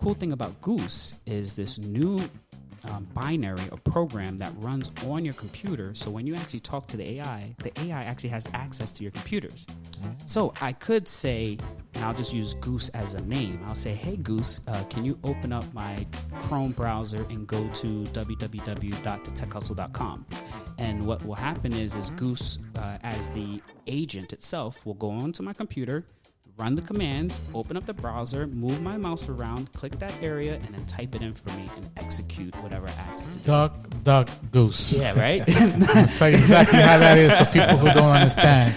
cool thing about Goose is this new binary or program that runs on your computer. So when you actually talk to the AI actually has access to your computers. So I could say, and I'll just use Goose as a name. I'll say, hey, Goose, can you open up my Chrome browser and go to www.thetechhustle.com? And what will happen is Goose, as the agent itself, will go onto my computer, run the commands, open up the browser, move my mouse around, click that area, and then type it in for me and execute whatever I ask it to do. Duck Goose. Yeah, right? I'll tell you exactly how that is for people who don't understand.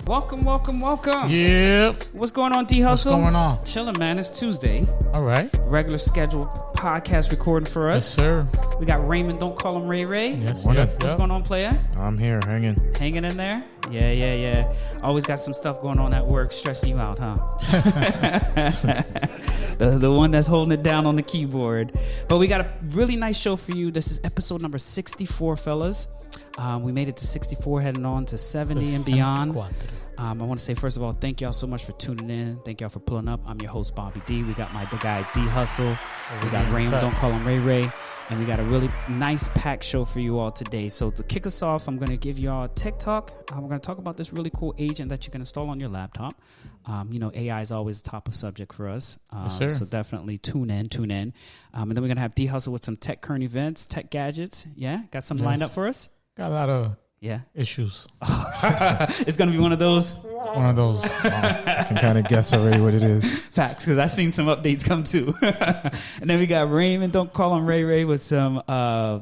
Welcome. Yep. What's going on, D Hustle? What's going on? Chilling, man. It's Tuesday. All right. Regular scheduled podcast recording for us. Yes, sir. We got Raymond, don't call him Ray. Yes. What's going on, player? I'm here hanging. Hanging in there? Yeah. Always got some stuff going on at work, stressing you out, huh? the one that's holding it down on the keyboard. But we got a really nice show for you. This is episode number 64, fellas. We made it to 64, heading on to 70 and beyond. I want to say, first of all, thank y'all so much for tuning in. Thank y'all for pulling up. I'm your host, Bobby D. We got the guy, D Hustle. We got Raymond, don't call him Ray. And we got a really nice packed show for you all today. So to kick us off, I'm going to give y'all a TikTok. We're going to talk about this really cool agent that you can install on your laptop. AI is always the top of subject for us. Yes, so definitely tune in. And then we're going to have D Hustle with some tech current events, tech gadgets. Yeah? Got something lined up for us? Got a lot of issues. It's going to be one of those. I can kind of guess already what it is. Facts, because I've seen some updates come too. And then we got Raymond, don't call him Ray, with some,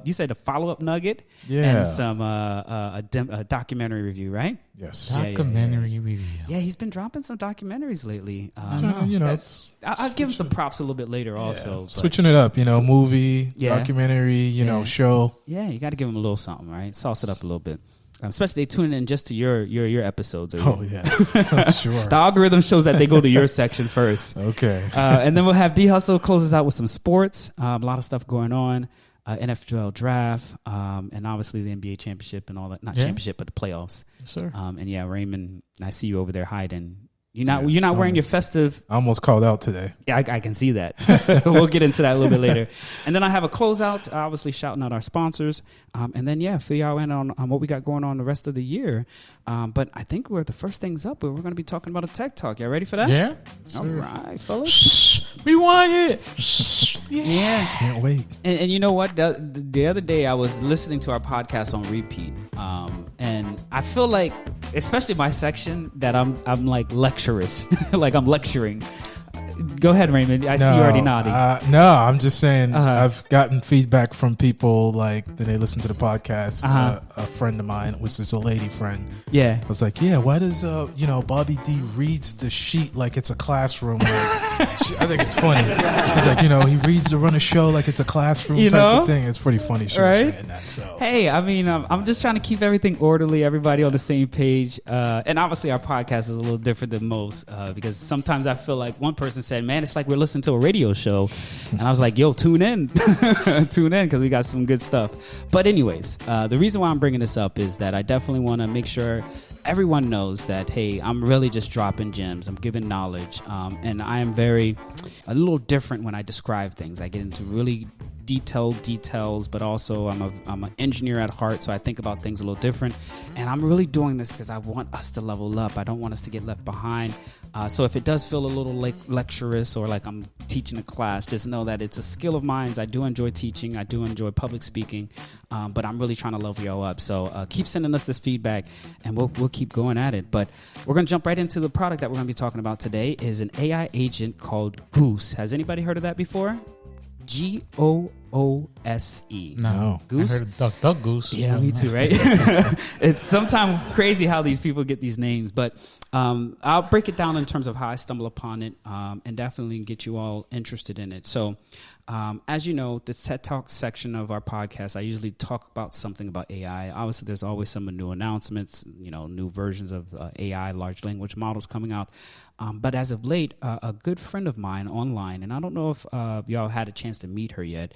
you said a follow-up nugget? Yeah. And some a documentary review, right? Yes. Documentary review. Yeah, he's been dropping some documentaries lately. I'll give him some props a little bit later also. Switching it up, movie, documentary, show. Yeah, you got to give him a little something, right? Sauce it up a little bit. Especially they tune in just to your episodes. Oh, yeah. Sure. The algorithm shows that they go to your section first. Okay. And then we'll have D Hustle close us out with some sports. A lot of stuff going on. NFL draft, and obviously the NBA championship and all that. Not championship, but the playoffs. Yes, sir. And Raymond, I see you over there hiding. You're not wearing your festive. I almost called out today. Yeah, I can see that. We'll get into that a little bit later. And then I have a closeout, obviously shouting out our sponsors. And then, fill y'all in on what we got going on the rest of the year. But I think we're the first things up. We're going to be talking about a tech talk. Y'all ready for that? Yeah. All right, fellas. Rewind it. Yeah. Can't wait. And you know what? The other day I was listening to our podcast on repeat. And I feel like, especially my section, that I'm like lecturers, like I'm lecturing. Go ahead, Raymond. I see you already nodding. No, I'm just saying I've gotten feedback from people like that they listen to the podcast. A friend of mine, which is a lady friend. Yeah. Was like, why does Bobby D reads the sheet like it's a classroom? Like, I think it's funny. She's like, he reads the run a show like it's a classroom type of thing. It's pretty funny. She was saying that. So hey, I mean, I'm just trying to keep everything orderly, everybody on the same page. And obviously our podcast is a little different than most because sometimes I feel like one person said, man, it's like we're listening to a radio show. And I was like, yo, tune in. Tune in because we got some good stuff. But anyways, the reason why I'm bringing this up is that I definitely want to make sure everyone knows that, hey, I'm really just dropping gems. I'm giving knowledge. And I am a little different when I describe things. I get into really detailed details, but also I'm an engineer at heart, so I think about things a little different. And I'm really doing this because I want us to level up. I don't want us to get left behind. So if it does feel a little like lecturous or like I'm teaching a class, just know that it's a skill of mine. I do enjoy teaching. I do enjoy public speaking, but I'm really trying to level y'all up. So keep sending us this feedback, and we'll keep going at it. But we're going to jump right into the product that we're going to be talking about today. Is an AI agent called Goose. Has anybody heard of that before? Goose. No. Goose? I heard of Duck Goose. Yeah, me too, right? It's sometimes crazy how these people get these names, but I'll break it down in terms of how I stumble upon it and definitely get you all interested in it. So as you know, the TED Talk section of our podcast, I usually talk about something about AI. Obviously, there's always some new announcements, new versions of AI, large language models coming out. But as of late, a good friend of mine online, and I don't know if y'all had a chance to meet her yet.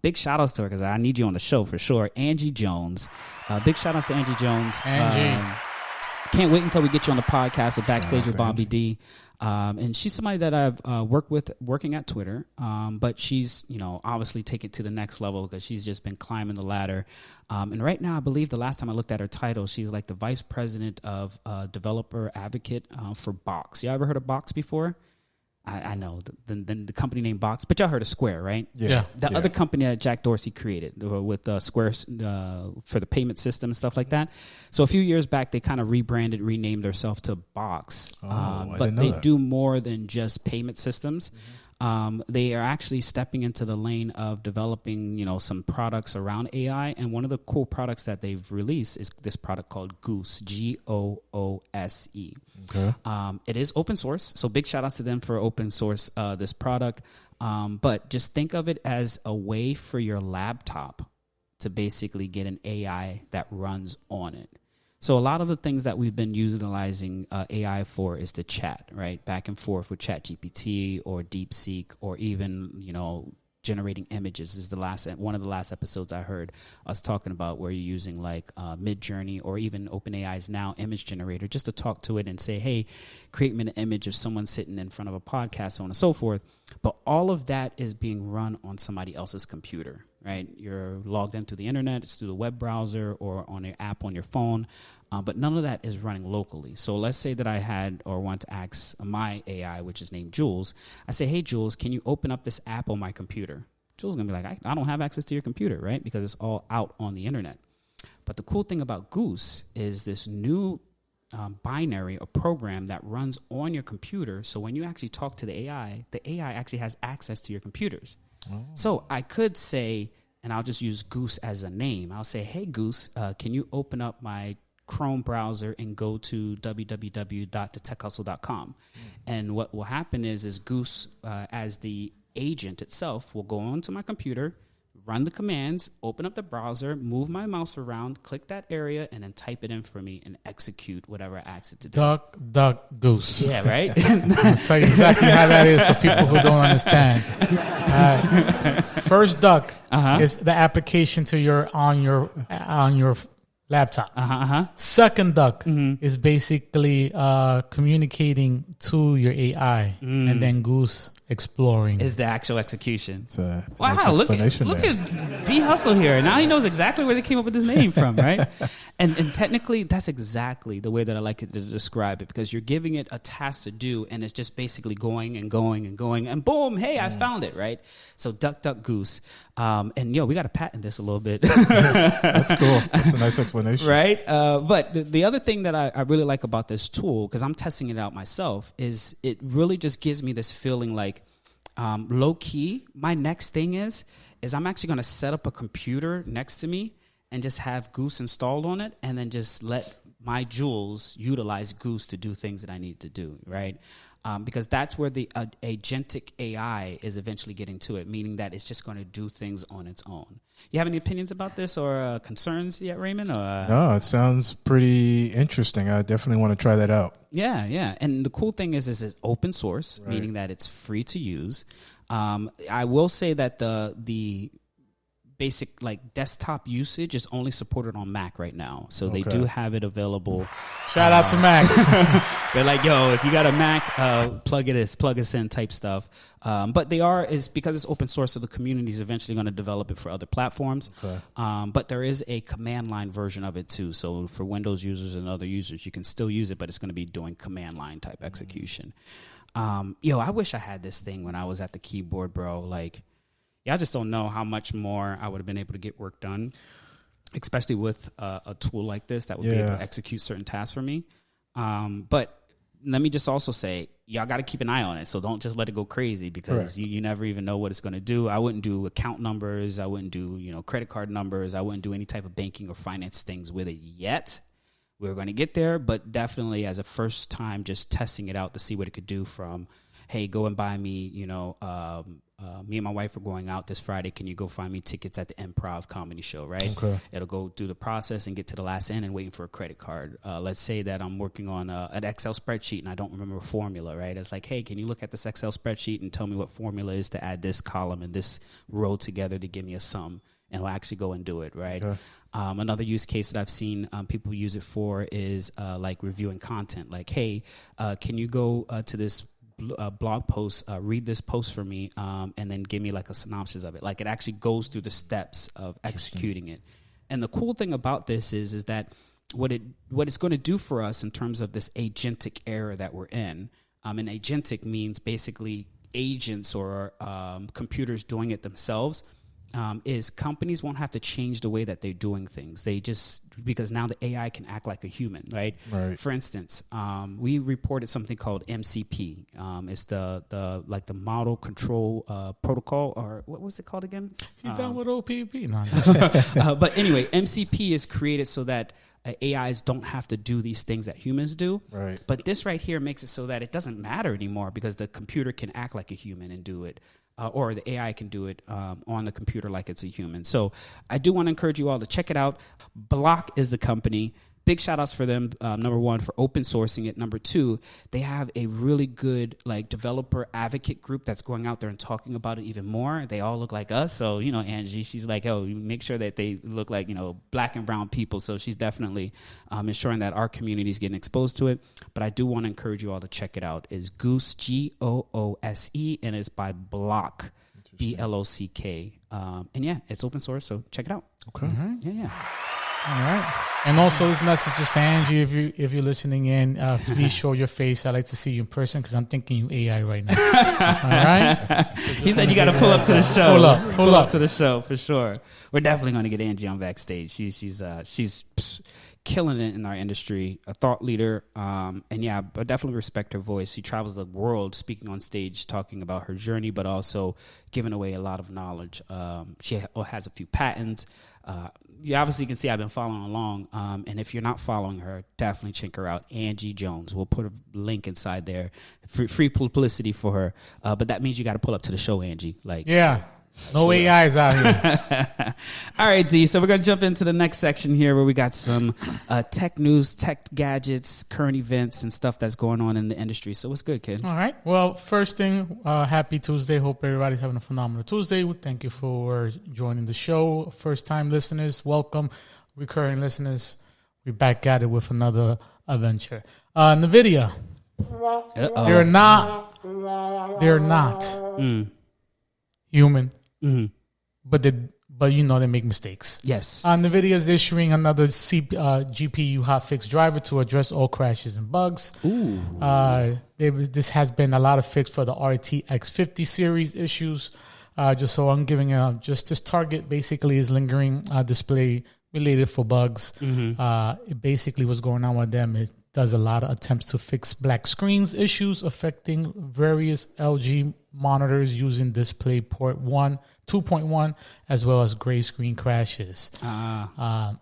Big shout outs to her because I need you on the show for sure. Angie Jones. Big shout outs to Angie Jones. Can't wait until we get you on the podcast or backstage with Bobby D. And she's somebody that I've worked with working at Twitter. But she's, obviously take it to the next level because she's just been climbing the ladder. And right now, I believe the last time I looked at her title, she's like the vice president of developer advocate for Box. You ever heard of Box before? I know the company name Box, but y'all heard of Square, right? Yeah. The other company that Jack Dorsey created with Square for the payment system and stuff like that. So a few years back, they kind of renamed themselves to Box. But they do more than just payment systems. They are actually stepping into the lane of developing, some products around AI. And one of the cool products that they've released is this product called Goose, Goose. Okay. It is open source. So big shout outs to them for open source this product. But just think of it as a way for your laptop to basically get an AI that runs on it. So a lot of the things that we've been utilizing AI for is to chat, right? Back and forth with ChatGPT or DeepSeek or even, generating images is one of the last episodes I heard us talking about where you're using like Midjourney or even OpenAI's now image generator just to talk to it and say, hey, create me an image of someone sitting in front of a podcast, so on and so forth. But all of that is being run on somebody else's computer, right? You're logged into the internet, it's through the web browser or on an app on your phone, but none of that is running locally. So let's say that I had or want to ask my AI, which is named Jules. I say, hey, Jules, can you open up this app on my computer? Jules is going to be like, I don't have access to your computer, right? Because it's all out on the internet. But the cool thing about Goose is this new binary or program that runs on your computer. So when you actually talk to the AI actually has access to your computers. Oh. So I could say, and I'll just use Goose as a name. I'll say, hey, Goose, can you open up my Chrome browser and go to www.thetechhustle.com. And what will happen is Goose, as the agent itself, will go onto my computer, run the commands, open up the browser, move my mouse around, click that area, and then type it in for me and execute whatever I ask it to do. Duck Goose. Yeah, right? I'll tell you exactly how that is for people who don't understand. First Duck is the application to on your laptop. Second Duck is basically communicating to your AI, and then Goose exploring is the actual execution. Wow, nice look at D Hustle here. Now he knows exactly where they came up with his name from, right? And technically, that's exactly the way that I like it to describe it, because you're giving it a task to do, and it's just basically going and going and going, and boom, hey, I found it, right? So Duck Goose. And we got to patent this a little bit. That's cool. That's a nice explanation. Right? But the other thing that I really like about this tool, because I'm testing it out myself, is it really just gives me this feeling like low key. My next thing is I'm actually going to set up a computer next to me and just have Goose installed on it, and then just let my Jules utilize Goose to do things that I need to do, right? Because that's where the agentic AI is eventually getting to it, meaning that it's just going to do things on its own. You have any opinions about this or concerns yet, Raymond? No, it sounds pretty interesting. I definitely want to try that out. Yeah. And the cool thing is it's open source, right, meaning that it's free to use. I will say that the basic like desktop usage is only supported on Mac right now, so they do have it available. Shout out to Mac. They're like, yo, if you got a Mac, plug us in type stuff. But is because it's open source, so the community is eventually going to develop it for other platforms. But there is a command line version of it too. So for Windows users and other users, you can still use it, but it's going to be doing command line type execution. I wish I had this thing when I was at the keyboard, bro. Like, I just don't know how much more I would have been able to get work done, especially with a tool like this that would be able to execute certain tasks for me. But let me just also say, y'all got to keep an eye on it. So don't just let it go crazy, because you never even know what it's going to do. I wouldn't do account numbers. I wouldn't do, credit card numbers. I wouldn't do any type of banking or finance things with it yet. We're going to get there, but definitely as a first time, just testing it out to see what it could do from, hey, go and buy me, me and my wife are going out this Friday. Can you go find me tickets at the Improv comedy show, right? Okay. It'll go through the process and get to the last end and waiting for a credit card. Let's say that I'm working on an Excel spreadsheet and I don't remember a formula, right? It's like, hey, can you look at this Excel spreadsheet and tell me what formula is to add this column and this row together to give me a sum? and it'll actually go and do it, right? Okay. Another use case that I've seen people use it for is like reviewing content. Like, hey, can you go to this blog post, read this post for me, and then give me like a synopsis of it. Like, it actually goes through the steps of executing it. And the cool thing about this is that what it's going to do for us in terms of this agentic era that we're in. And agentic means basically agents or computers doing it themselves. Is companies won't have to change the way that they're doing things. They just, because now the AI can act like a human, right? For instance, we reported something called MCP. It's the model control protocol, or what was it called again? You done with OPP? No. But anyway, MCP is created so that AIs don't have to do these things that humans do. Right. But this right here makes it so that it doesn't matter anymore because the computer can act like a human and do it. Or the AI can do it on the computer like it's a human. So I do want to encourage you all to check it out. Block is the company. Big shout outs for them. Number one, for open sourcing it. Number two, they have a really good like developer advocate group that's going out there and talking about it even more. They all look like us. So, Angie, she's like, oh, make sure that they look like, black and brown people. So she's definitely ensuring that our community is getting exposed to it. But I do want to encourage you all to check it out. It's Goose, Goose, and it's by Block, Block. And yeah, it's open source. So check it out. Okay. Mm-hmm. Yeah. All right. And also, this message is for Angie. If you're listening in, please show your face. I'd like to see you in person because I'm thinking you AI right now. All right. He said you got to pull up to the show. Pull up to the show for sure. We're definitely going to get Angie on backstage. She's killing it in our industry, a thought leader. And yeah, I definitely respect her voice. She travels the world speaking on stage, talking about her journey, but also giving away a lot of knowledge. She has a few patents. You obviously can see I've been following along. And if you're not following her, definitely check her out. Angie Jones. We'll put a link inside there. Free publicity for her. But that means you got to pull up to the show, Angie. Yeah. No AIs out here. All right, D. So we're going to jump into the next section here where we got some tech news, tech gadgets, current events, and stuff that's going on in the industry. So what's good, kid? All right. Well, first thing, happy Tuesday. Hope everybody's having a phenomenal Tuesday. Thank you for joining the show. First-time listeners, welcome. Recurring listeners, we're back at it with another adventure. NVIDIA. Uh-oh. They're not human. Mm-hmm. But they make mistakes. Yes. NVIDIA is issuing another GPU hotfix driver to address all crashes and bugs. Ooh. This has been a lot of fix for the RTX 50 series issues. Just so I'm giving just this target basically is lingering display related for bugs. Mm-hmm. It basically what's going on with them is does a lot of attempts to fix black screens issues affecting various LG monitors using display port 2.1, as well as gray screen crashes. Of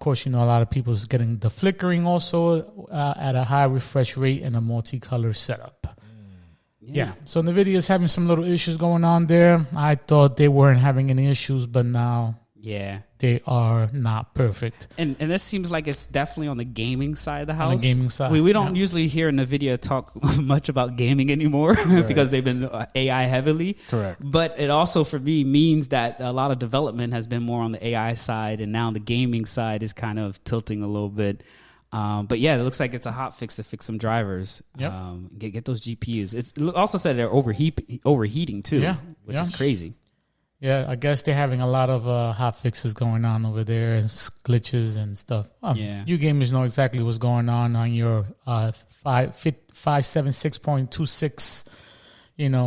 course, a lot of people is getting the flickering also at a high refresh rate and a multicolor setup. Yeah. So NVIDIA is having some little issues going on there. I thought they weren't having any issues, but now they are not perfect. And this seems like it's definitely on the gaming side of the house. On the gaming side. We don't usually hear NVIDIA talk much about gaming anymore because they've been AI heavily. Correct. But it also, for me, means that a lot of development has been more on the AI side, and now the gaming side is kind of tilting a little bit. But yeah, it looks like it's a hot fix to fix some drivers. Yep. Get those GPUs. It's also said they're overheating too, which is crazy. Yeah, I guess they're having a lot of hot fixes going on over there and glitches and stuff. You gamers know exactly what's going on your 576.26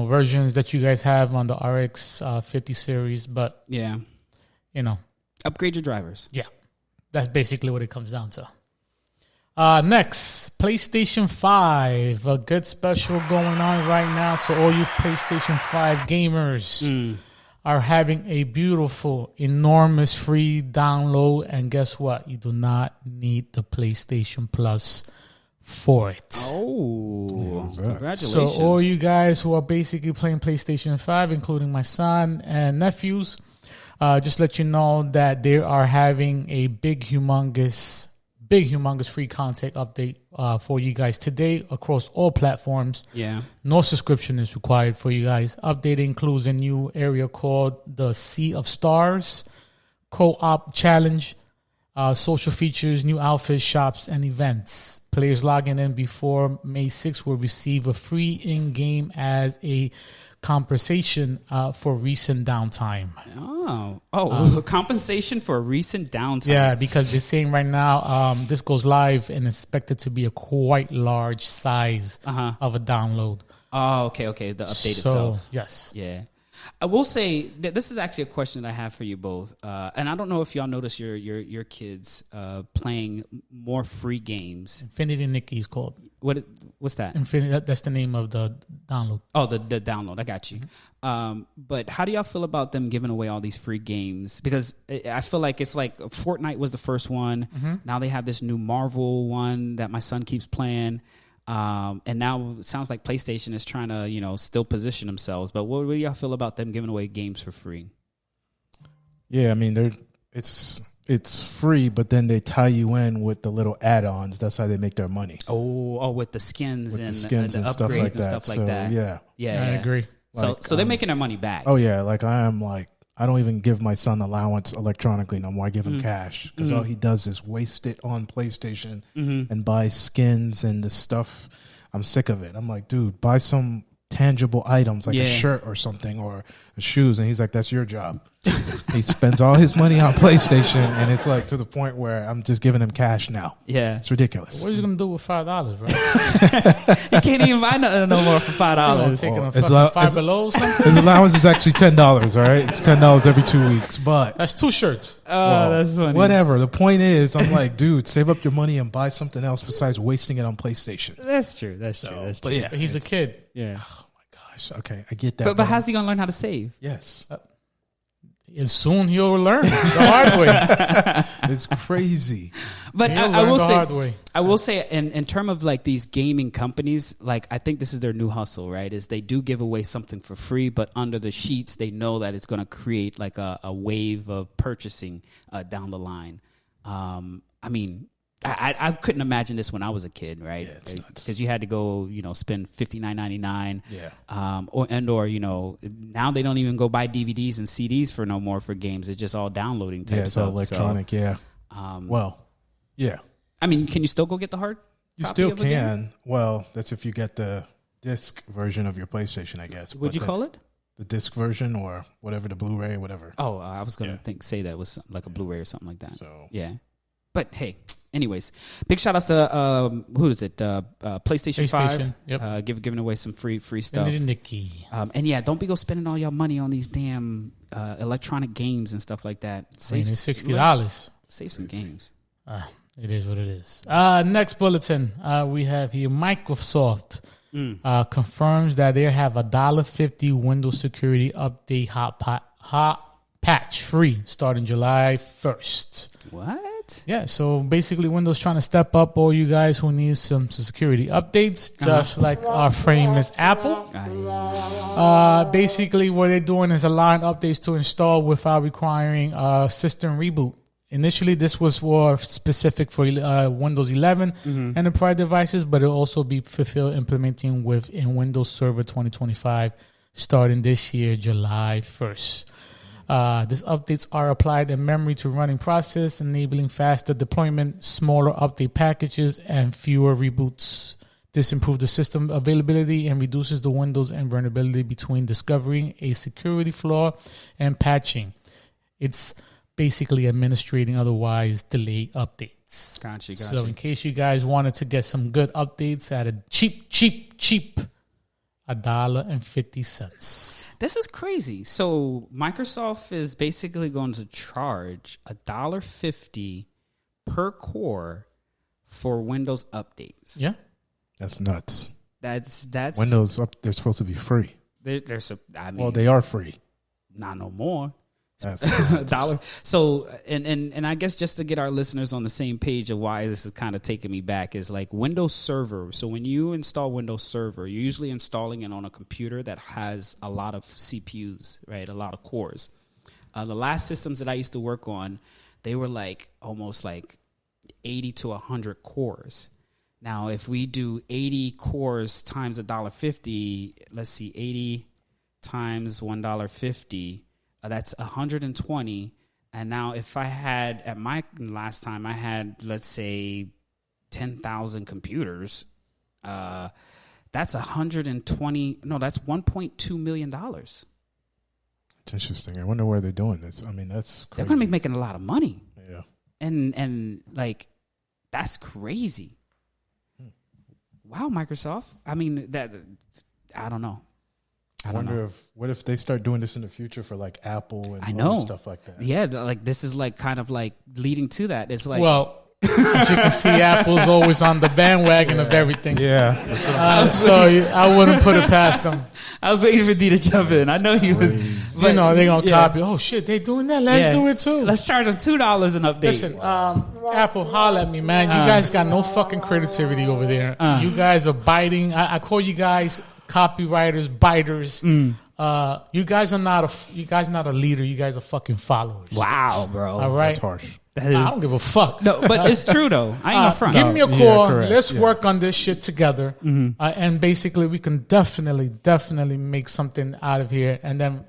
versions that you guys have on the RX 50 series. But upgrade your drivers. Yeah, that's basically what it comes down to. Next, PlayStation 5. A good special going on right now. So all you PlayStation 5 gamers are having a beautiful, enormous free download. And guess what? You do not need the PlayStation Plus for it. Oh, congratulations. So all you guys who are basically playing PlayStation 5, including my son and nephews, just let you know that they are having a big big, humongous free content update for you guys today across all platforms. Yeah. No subscription is required for you guys. Update includes a new area called the Sea of Stars, co-op challenge, social features, new outfits, shops, and events. Players logging in before May 6th will receive a free in-game as a compensation for recent downtime. Compensation for recent downtime. Yeah, because they're saying right now this goes live and expected to be a quite large size of a download. Oh, okay. The update itself. Yes. Yeah. I will say that this is actually a question that I have for you both, and I don't know if y'all notice your kids playing more free games. Infinity Nikki is called. What's that? Infinity. That's the name of the download. Oh, the download. I got you. But how do y'all feel about them giving away all these free games? Because I feel like it's like Fortnite was the first one. Now they have this new Marvel one that my son keeps playing. And now it sounds like PlayStation is trying to, still position themselves. But what do y'all feel about them giving away games for free? Yeah, I mean, it's free, but then they tie you in with the little add-ons. That's how they make their money. Oh, with the skins and the stuff upgrades and stuff like that. Yeah, I agree. So they're making their money back. Oh yeah, I don't even give my son allowance electronically no more. I give him cash because all he does is waste it on PlayStation and buy skins and the stuff. I'm sick of it. I'm like, dude, buy some tangible items like a shirt or something or shoes. And he's like, that's your job. He spends all his money on PlayStation, and it's like to the point where I'm just giving him cash now. Yeah, it's ridiculous. What are you gonna do with $5, bro? You can't even buy nothing no more for $5. Taking a fucking Five Below or something. His allowance is actually $10. All right, it's $10 every 2 weeks, but that's 2 shirts. That's funny. Whatever. The point is, I'm like, dude, save up your money and buy something else besides wasting it on PlayStation. That's true. But yeah, but he's a kid. Yeah. Oh my gosh. Okay, I get that. But how's he gonna learn how to save? Yes. And soon he'll learn the hard way. It's crazy. But I will say, in terms of like these gaming companies, like I think this is their new hustle, right? Is they do give away something for free, but under the sheets, they know that it's going to create like a wave of purchasing down the line. I mean, I couldn't imagine this when I was a kid, right? Yeah, because you had to go, spend $59.99. Yeah. Or now they don't even go buy DVDs and CDs for no more for games. It's just all downloading type stuff. Yeah, it's all electronic. So, yeah. Yeah. I mean, can you still go get the hard? You still can. Well, that's if you get the disc version of your PlayStation, I guess. What'd you call it? The disc version or whatever, the Blu-ray, whatever. Oh, I was gonna say that was like a Blu-ray or something like that. So yeah. But hey, anyways, big shout outs to who is it? PlayStation 5. Yep. Giving away some free stuff. Nikki. And yeah, don't be go spending all your money on these damn electronic games and stuff like that. It's $60. Save some games. It is what it is. Next bulletin we have here: Microsoft confirms that they have $1.50 Windows security update hot patch free starting July 1st. What? Yeah, so basically Windows trying to step up all you guys who need some security updates, just like our famous Apple. Basically what they're doing is allowing updates to install without requiring a system reboot. Initially, this was for specific for Windows 11 enterprise devices, but it'll also be fulfilled implementing in Windows Server 2025 starting this year, July 1st. These updates are applied in memory to running process, enabling faster deployment, smaller update packages, and fewer reboots. This improves the system availability and reduces the windows and vulnerability between discovering a security flaw and patching. It's basically administrating otherwise delayed updates. Gotcha. So in case you guys wanted to get some good updates at a cheap $1.50. This is crazy. So Microsoft is basically going to charge $1.50 per core for Windows updates. Yeah. That's nuts. That's Windows they're supposed to be free. Well, they are free. Not no more. That's $1. So and I guess just to get our listeners on the same page of why this is kind of taking me back is like Windows Server. So when you install Windows Server, you're usually installing it on a computer that has a lot of CPUs, right? A lot of cores. The last systems that I used to work on, they were like almost like 80 to 100 cores. Now, if we do 80 cores times $1.50, let's see, 80 times $1.50, that's 120. And now if I had, at my last time, I had, let's say, 10,000 computers, that's 120, no, that's $1.2 million. It's interesting. I wonder where they're doing this. I mean, that's crazy. They're going to be making a lot of money. Yeah. And like, that's crazy. Wow, Microsoft. I mean, I don't know. I wonder what if they start doing this in the future for like Apple and stuff like that. Yeah, like this is like kind of like leading to that. It's like, well, as you can see, Apple's always on the bandwagon of everything. Yeah. So I wouldn't put it past them. I was waiting for D to jump in. I know he was. But, you know, they're going to copy. Oh, shit, they doing that? Let's do it, too. Let's charge them $2 an update. Listen, Apple, holla at me, man. You guys got no fucking creativity over there. You guys are biting. I call you guys copywriters, biters. You guys are not a leader. You guys are fucking followers. Wow, bro. All right? That's harsh. I don't give a fuck. No, but it's true, though. I ain't gonna front. Give me a call. Let's work on this shit together. And basically, we can definitely make something out of here. And then,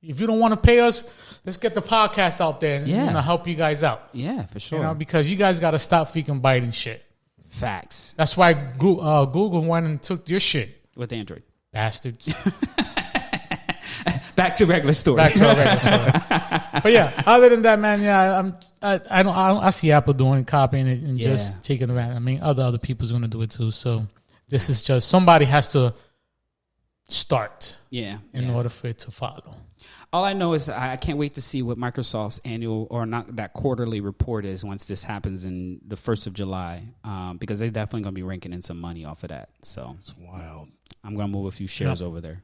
if you don't want to pay us, let's get the podcast out there and help you guys out. Yeah, for sure. You know, because you guys got to stop freaking biting shit. Facts. That's why Google went and took your shit. With Android. Bastards. Back to regular story. But yeah, other than that, man, I see Apple doing copying it and just taking advantage. I mean, other people's going to do it too. So this is just somebody has to start. In order for it to follow. All I know is I can't wait to see what Microsoft's annual or not that quarterly report is once this happens in the 1st of July, because they're definitely going to be ranking in some money off of that. So it's wild. I'm going to move a few shares over there.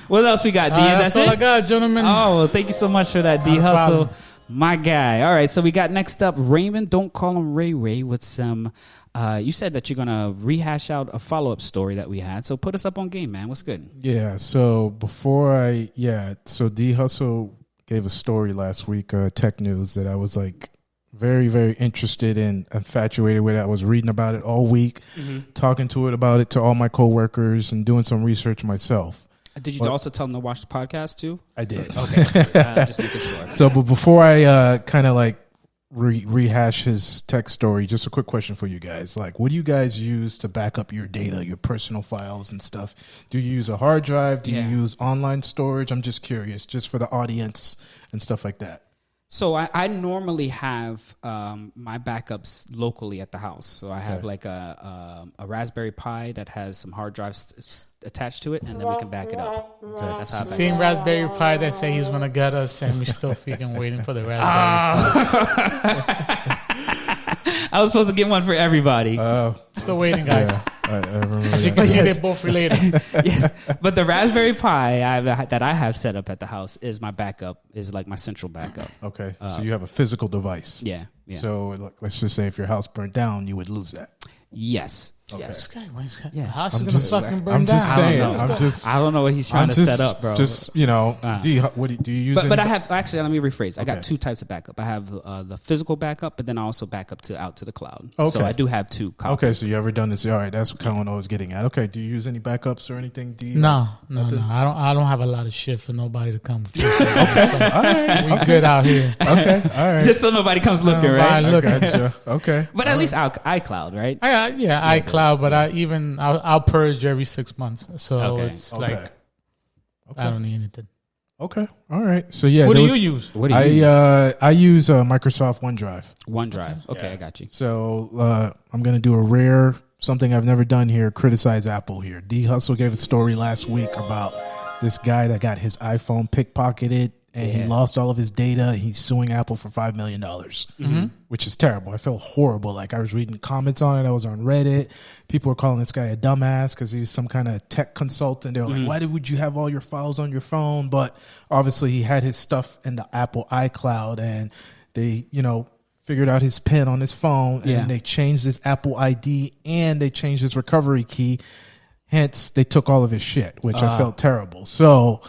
What else we got, D? That's all I got, gentlemen. Oh, well, thank you so much for that, D Hustle, my guy. All right, so we got next up Raymond. Don't call him Ray with some. You said that you're gonna rehash out a follow-up story that we had. So put us up on game, man. What's good? Yeah. So so D Hustle gave a story last week, Tech News, that I was like very, very interested in, infatuated with. I was reading about it all week, talking about it to all my coworkers, and doing some research myself. Did you also tell them to watch the podcast too? I did. Okay, just making sure. So, but before I kind of like rehash his tech story, just a quick question for you guys. Like, what do you guys use to back up your data, your personal files and stuff? Do you use a hard drive? Do you use online storage? I'm just curious, just for the audience and stuff like that. So I normally have my backups locally at the house. So I have like a Raspberry Pi that has some hard drives attached to it, and then we can back it up. Okay. That's how. Same Raspberry Pi that said he's gonna get us, and we're still freaking waiting for the Raspberry Pi. I was supposed to get one for everybody. Still waiting, guys. Yeah. As you can see, they're both related. Yes, but the Raspberry Pi that I have set up at the house is my backup, is like my central backup. Okay, so you have a physical device. Yeah. So let's just say if your house burned down, you would lose that. Yes. Okay. Yes. The house is gonna fucking burn down. I'm just saying. I don't know what he's trying to set up, bro. Just do you use? But I have actually. Let me rephrase. I got two types of backup. I have the physical backup, but then I also back up out to the cloud. Okay. So I do have two copies. Okay, so you ever done this? All right, that's kind of what I was getting at. Okay, do you use any backups or anything? No. I don't have a lot of shit for nobody to come. Okay, so, all right, we good out here. Okay, all right. Just so nobody comes looking, right? I gotcha. Okay, but at least iCloud, right? iCloud, but I'll purge every 6 months, so it's like I don't need anything. Okay, all right. So yeah, what do you use? I use Microsoft OneDrive. OneDrive. Okay, I got you. So I'm gonna do something I've never done here. Criticize Apple here. D Hustle gave a story last week about this guy that got his iPhone pickpocketed. And he lost all of his data. He's suing Apple for $5 million, which is terrible. I felt horrible. Like, I was reading comments on it. I was on Reddit. People were calling this guy a dumbass because he was some kind of tech consultant. They were like, why would you have all your files on your phone? But obviously he had his stuff in the Apple iCloud, and they, figured out his PIN on his phone, and they changed his Apple ID, and they changed his recovery key. Hence, they took all of his shit, which I felt terrible. So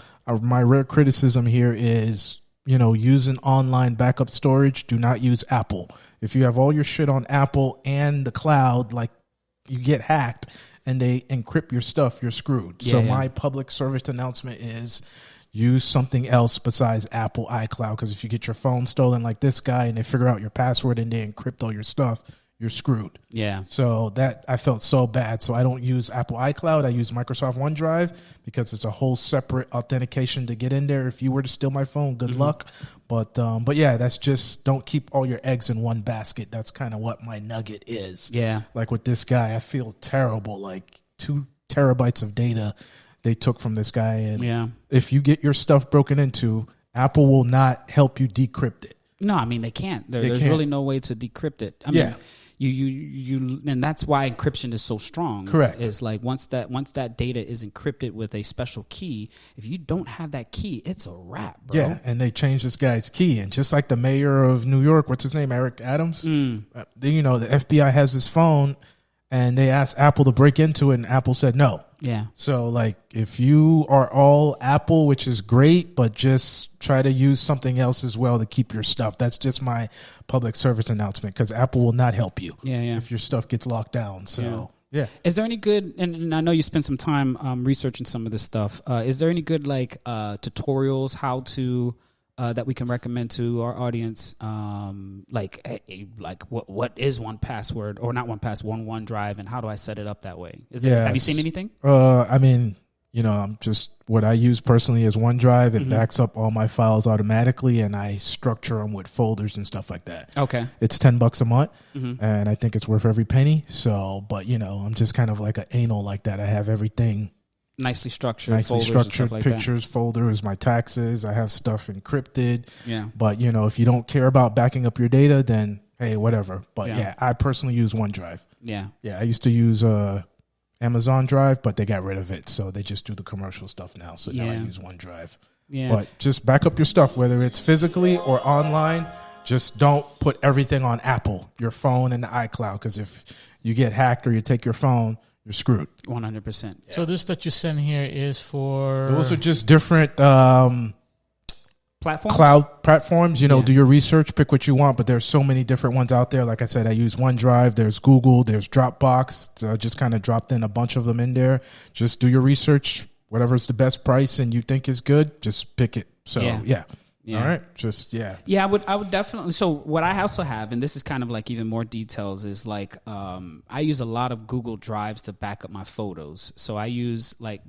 my rare criticism here is using online backup storage, do not use Apple. If you have all your shit on Apple and the cloud, like you get hacked and they encrypt your stuff, you're screwed. So my public service announcement is use something else besides Apple iCloud, because if you get your phone stolen like this guy and they figure out your password and they encrypt all your stuff, you're screwed. Yeah. So that I felt so bad. So I don't use Apple iCloud. I use Microsoft OneDrive because it's a whole separate authentication to get in there. If you were to steal my phone, good luck. But yeah, that's just, don't keep all your eggs in one basket. That's kind of what my nugget is. Yeah. Like with this guy, I feel terrible. Like 2 terabytes of data they took from this guy. And if you get your stuff broken into, Apple will not help you decrypt it. No, I mean, they can't. There's really no way to decrypt it. I mean, you and that's why encryption is so strong. Correct. Is like once that data is encrypted with a special key, if you don't have that key, it's a wrap, bro. Yeah, and they changed this guy's key, and just like the mayor of New York, what's his name, Eric Adams. The FBI has his phone, and they asked Apple to break into it, and Apple said no. Yeah. So like, if you are all Apple, which is great, but just try to use something else as well to keep your stuff. That's just my public service announcement, because Apple will not help you if your stuff gets locked down. So yeah. Is there any good, and I know you spent some time researching some of this stuff. Is there any good like tutorials how to that we can recommend to our audience? Like what is 1Password, or not 1Pass, OneDrive, and how do I set it up that way? Have you seen anything? I mean, I'm just, what I use personally is OneDrive. It backs up all my files automatically, and I structure them with folders and stuff like that. Okay. It's $10 a month, and I think it's worth every penny. So, but I'm just kind of like an anal like that. I have everything nicely structured, like pictures, folders, my taxes. I have stuff encrypted. Yeah. But if you don't care about backing up your data, then hey, whatever. But I personally use OneDrive. Yeah. Yeah, I used to use Amazon Drive, but they got rid of it, so they just do the commercial stuff now. So now I use OneDrive. Yeah. But just back up your stuff, whether it's physically or online. Just don't put everything on Apple, your phone and the iCloud, because if you get hacked or you take your phone, you're screwed. 100%. Yeah. So this that you send here is for... Those are just different platforms? Cloud platforms. Do your research, pick what you want, but there's so many different ones out there. Like I said, I use OneDrive, there's Google, there's Dropbox. So I just kind of dropped in a bunch of them in there. Just do your research. Whatever's the best price and you think is good, just pick it. So, yeah. All right. Yeah, I would definitely. So what I also have, and this is kind of like even more details, is like I use a lot of Google Drives to back up my photos. So I use I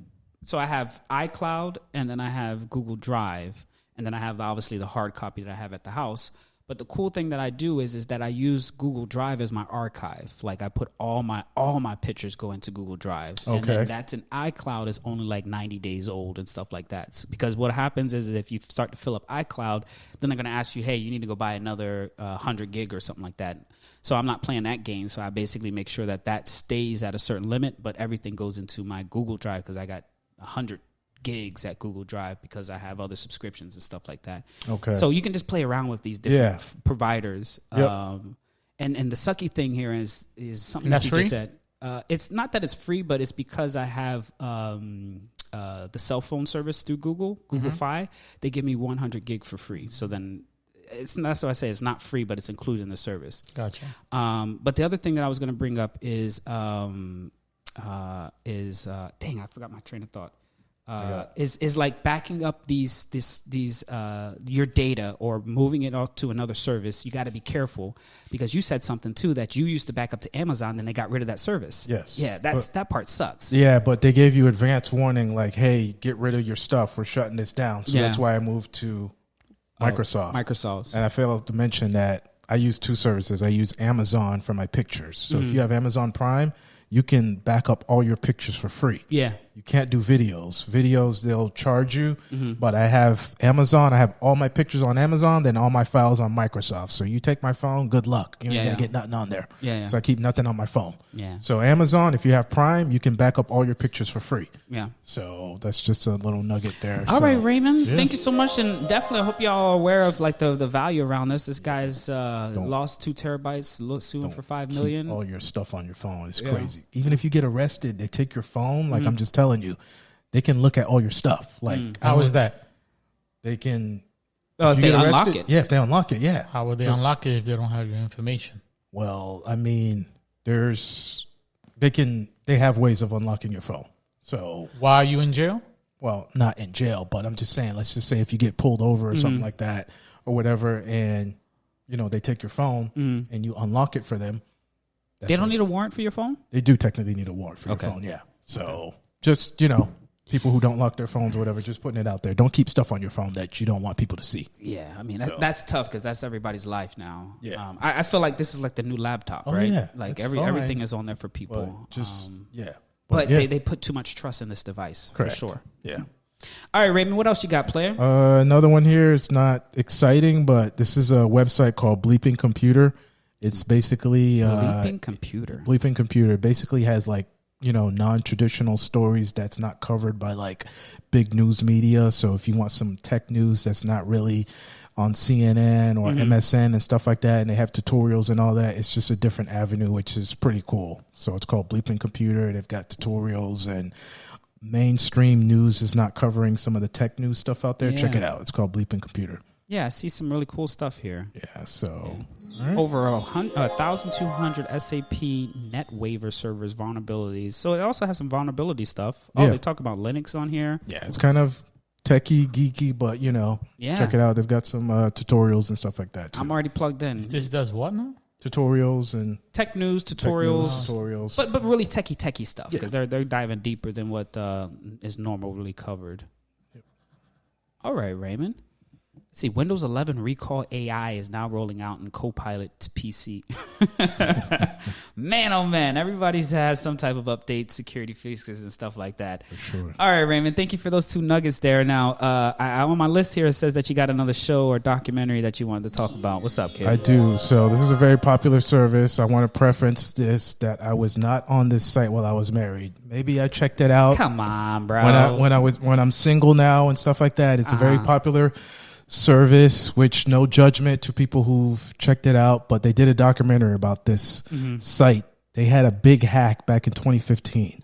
have iCloud, and then I have Google Drive, and then I have obviously the hard copy that I have at the house. But the cool thing that I do is that I use Google Drive as my archive. Like I put all my pictures go into Google Drive. Okay. And then that's an iCloud is only like 90 days old and stuff like that. So, because what happens is if you start to fill up iCloud, then they're going to ask you, hey, you need to go buy another 100 gig or something like that. So I'm not playing that game. So I basically make sure that stays at a certain limit, but everything goes into my Google Drive because I got 100 gigs at Google Drive because I have other subscriptions and stuff like that. Okay. So you can just play around with these different providers. Yep. And the sucky thing here is something that's that you free? just said. It's not that it's free, but it's because I have the cell phone service through Google Fi. They give me 100 gig for free. So then that's why I say it's not free, but it's included in the service. Gotcha. But the other thing that I was going to bring up is dang, I forgot my train of thought. Is like backing up these your data or moving it off to another service. You got to be careful because you said something too that you used to back up to Amazon, then they got rid of that service. Yes. Yeah, that part sucks. Yeah, but they gave you advance warning like, hey, get rid of your stuff. We're shutting this down. So that's why I moved to Microsoft. Microsoft's. And I failed to mention that I use 2 services. I use Amazon for my pictures. So if you have Amazon Prime, you can back up all your pictures for free. Yeah. You can't do videos. Videos, they'll charge you. But I have Amazon. I have all my pictures on Amazon, then all my files on Microsoft. So you take my phone, good luck. You ain't going to get nothing on there. Yeah. So I keep nothing on my phone. Yeah. So Amazon, if you have Prime, you can back up all your pictures for free. Yeah. So that's just a little nugget there. All right, Raymond. Yeah. Thank you so much. And definitely I hope y'all are aware of like the value around this. This guy's lost 2 terabytes, suing for $5 million. All your stuff on your phone. It's crazy. Even if you get arrested, they take your phone. Like I'm just telling you. They can look at all your stuff. Like how is that? They can Oh, if they unlock it. Yeah, if they unlock it, yeah. How would they unlock it if they don't have your information? Well, I mean, they have ways of unlocking your phone. So why are you in jail? Well, not in jail, but I'm just saying, let's just say if you get pulled over or something like that or whatever, and, they take your phone and you unlock it for them. They don't need a warrant for your phone? They do technically need a warrant for your phone, yeah. So just, people who don't lock their phones or whatever, just putting it out there. Don't keep stuff on your phone that you don't want people to see. Yeah, I mean, that's tough because that's everybody's life now. Yeah. I feel like this is like the new laptop, right? Yeah, like everything is on there for people. But they put too much trust in this device, correct. For sure. Yeah. All right, Raymond, what else you got, player? Another one here is not exciting, but this is a website called Bleeping Computer. It's basically Bleeping Computer. Bleeping Computer basically has like, non-traditional stories that's not covered by like big news media. So if you want some tech news that's not really on CNN or MSN and stuff like that, and they have tutorials and all that, it's just a different avenue, which is pretty cool. So it's called Bleeping Computer. They've got tutorials, and mainstream news is not covering some of the tech news stuff out there. Check it out. It's called Bleeping Computer. Yeah, I see some really cool stuff here. Yeah, so over 1,200 SAP NetWaiver servers vulnerabilities. So it also has some vulnerability stuff. Oh, they talk about Linux on here. Yeah, it's kind of techie, geeky, but check it out. They've got some tutorials and stuff like that too. I'm already plugged in. This does what now? Tutorials and tech news, tutorials, but really techie stuff because they're diving deeper than what is normally covered. Yep. All right, Raymond. Let's see, Windows 11 Recall AI is now rolling out in Copilot to PC. Man, oh man, everybody's had some type of update, security fixes, and stuff like that. For sure. All right, Raymond, thank you for those two nuggets there. Now, on my list here, it says that you got another show or documentary that you wanted to talk about. What's up, kid? I do. So this is a very popular service. I want to preference this, that I was not on this site while I was married. Maybe I checked it out. Come on, bro. When I'm single now and stuff like that, it's a very popular service, which no judgment to people who've checked it out, but they did a documentary about this site. They had a big hack back in 2015.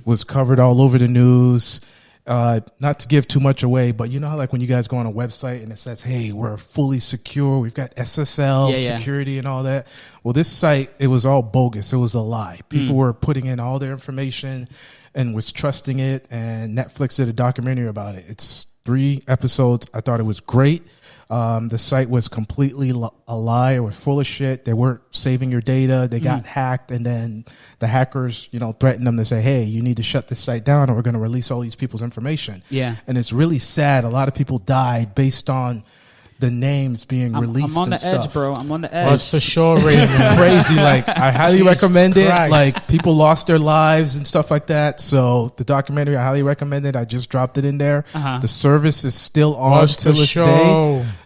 Was covered all over the news. Not to give too much away, but you know how like when you guys go on a website and it says, hey, we're fully secure, we've got SSL security and all that. Well, this site, it was all bogus. It was a lie. People were putting in all their information and was trusting it, and Netflix did a documentary about it. It's 3 episodes. I thought it was great. The site was completely a lie or full of shit. They weren't saving your data. They got hacked, and then the hackers, threatened them to say, hey, you need to shut this site down or we're going to release all these people's information. Yeah. And it's really sad. A lot of people died based on the names being released. I'm on the stuff. edge, bro. I'm on the edge. Well, it's for sure It's crazy. Like, I highly recommend it. Like, people lost their lives and stuff like that. So the documentary, I highly recommend it. I just dropped it in there. The service is still on to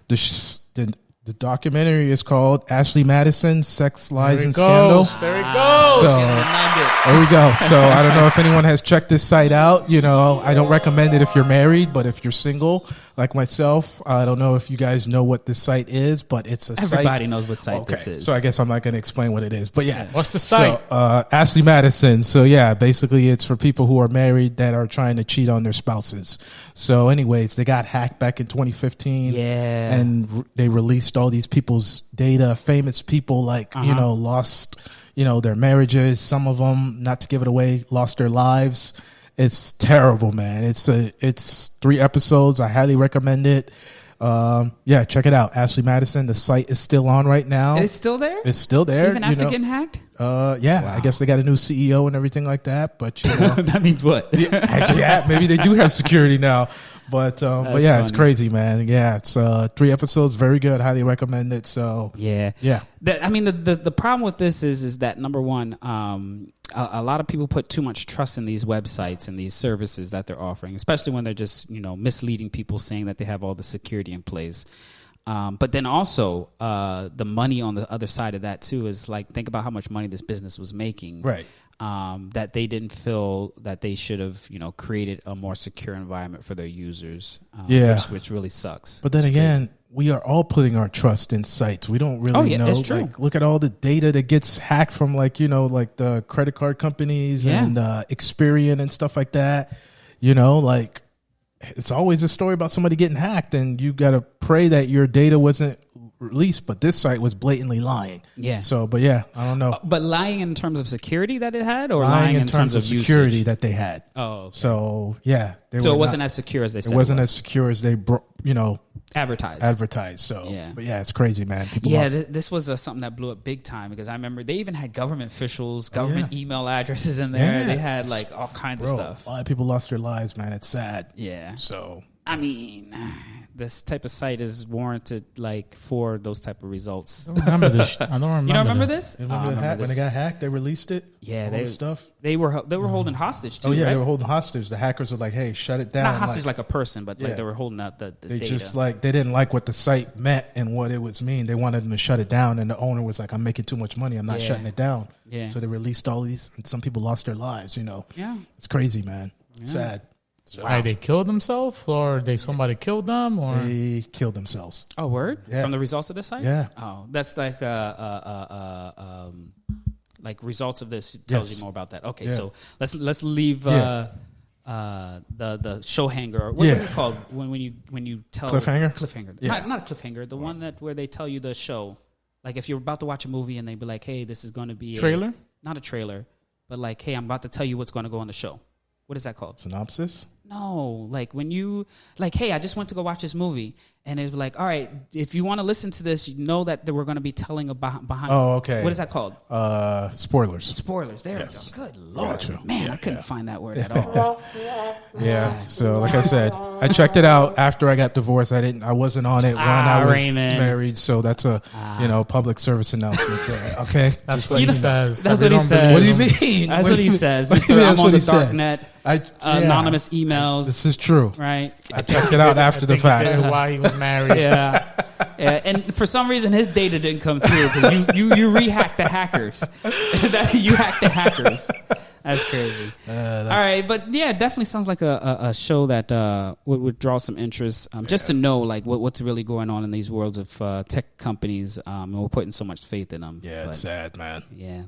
this day. The documentary is called Ashley Madison, Sex, Lies, and Scandal. There it goes. So, there we go. So I don't know if anyone has checked this site out. I don't recommend it if you're married, but if you're single, like myself, I don't know if you guys know what this site is, but it's a site. Everybody knows what site this is. So I guess I'm not going to explain what it is, but yeah. What's the site? So, Ashley Madison. So yeah, basically it's for people who are married that are trying to cheat on their spouses. So anyways, they got hacked back in 2015. Yeah. And they released all these people's data, famous people like, lost, their marriages. Some of them, not to give it away, lost their lives. It's terrible, man. It's 3 episodes. I highly recommend it. Check it out. Ashley Madison. The site is still on right now. It's still there? It's still there. Even after getting hacked? Wow. I guess they got a new CEO and everything like that. But that means what? Maybe they do have security now. But funny. It's crazy, man. Yeah, it's 3 episodes, very good. Highly recommend it. So yeah. The problem with this is that number one, a lot of people put too much trust in these websites and these services that they're offering, especially when they're just misleading people, saying that they have all the security in place. But then also the money on the other side of that too is like, think about how much money this business was making. Right. That they didn't feel that they should have, created a more secure environment for their users. Which really sucks. But then again, we are all putting our trust in sites. We don't really know. That's true. Like, look at all the data that gets hacked from like the credit card companies and Experian and stuff like that. it's always a story about somebody getting hacked, and you got to pray that your data wasn't released, but this site was blatantly lying. Yeah. So, but yeah, I don't know. But lying in terms of security that it had, or lying in terms of security usage? that they had. Oh, okay. So yeah. So it wasn't as secure as they said. It wasn't as secure as they, advertised. So, yeah. But yeah, it's crazy, man. People this was something that blew up big time because I remember they even had government officials, government email addresses in there. Yeah. They had like all kinds of stuff. A lot of people lost their lives, man. It's sad. Yeah. So, I mean, this type of site is warranted like for those type of results. I don't remember this. I don't remember. You don't remember this? Remember when they got hacked? They released it. Yeah, all stuff. They were holding hostage too. Oh yeah, right? They were holding hostage. The hackers were like, "Hey, shut it down." Not hostage like a person, but like they were holding out the they data. just like they didn't like what the site meant and what it was mean. They wanted them to shut it down, and the owner was like, "I'm making too much money. I'm not shutting it down." Yeah. So they released all these, and some people lost their lives. Yeah. It's crazy, man. Sad. So, why they killed themselves, or somebody killed them, or they killed themselves. Oh, word! Yeah. From the results of this site. Yeah. Oh, that's like like results of this tells you more about that. Okay, so let's leave the show hanger. Or what is it called when you tell cliffhanger? Yeah. Not a cliffhanger. The one where they tell you the show. Like if you're about to watch a movie and they be like, "Hey, this is going to be trailer." Not a trailer, but like, "Hey, I'm about to tell you what's going to go on the show." What is that called? Synopsis? No, like when you like, hey, I just went to go watch this movie, and it's like, all right, if you want to listen to this, you know that we're going to be telling behind. Oh, okay. What is that called? Spoilers. Spoilers. There we go. Good Lord, Gotcha. man, I couldn't find that word at all. Yeah. So, like I said, I checked it out after I got divorced. I wasn't on it when I was married. So that's a public service announcement there. Okay. That's what he says. That's what he says. What do you mean? That's what he says. I'm on the dark net. Anonymous emails. This is true. Right. I checked it out after the fact. Why he was married. Yeah. And for some reason, his data didn't come through because you re-hacked the hackers. You hacked the hackers. That's crazy. All right, but yeah, it definitely sounds like a show that would draw some interest. Just to know like what's really going on in these worlds of tech companies, and we're putting so much faith in them. Yeah, it's sad, man. Yeah.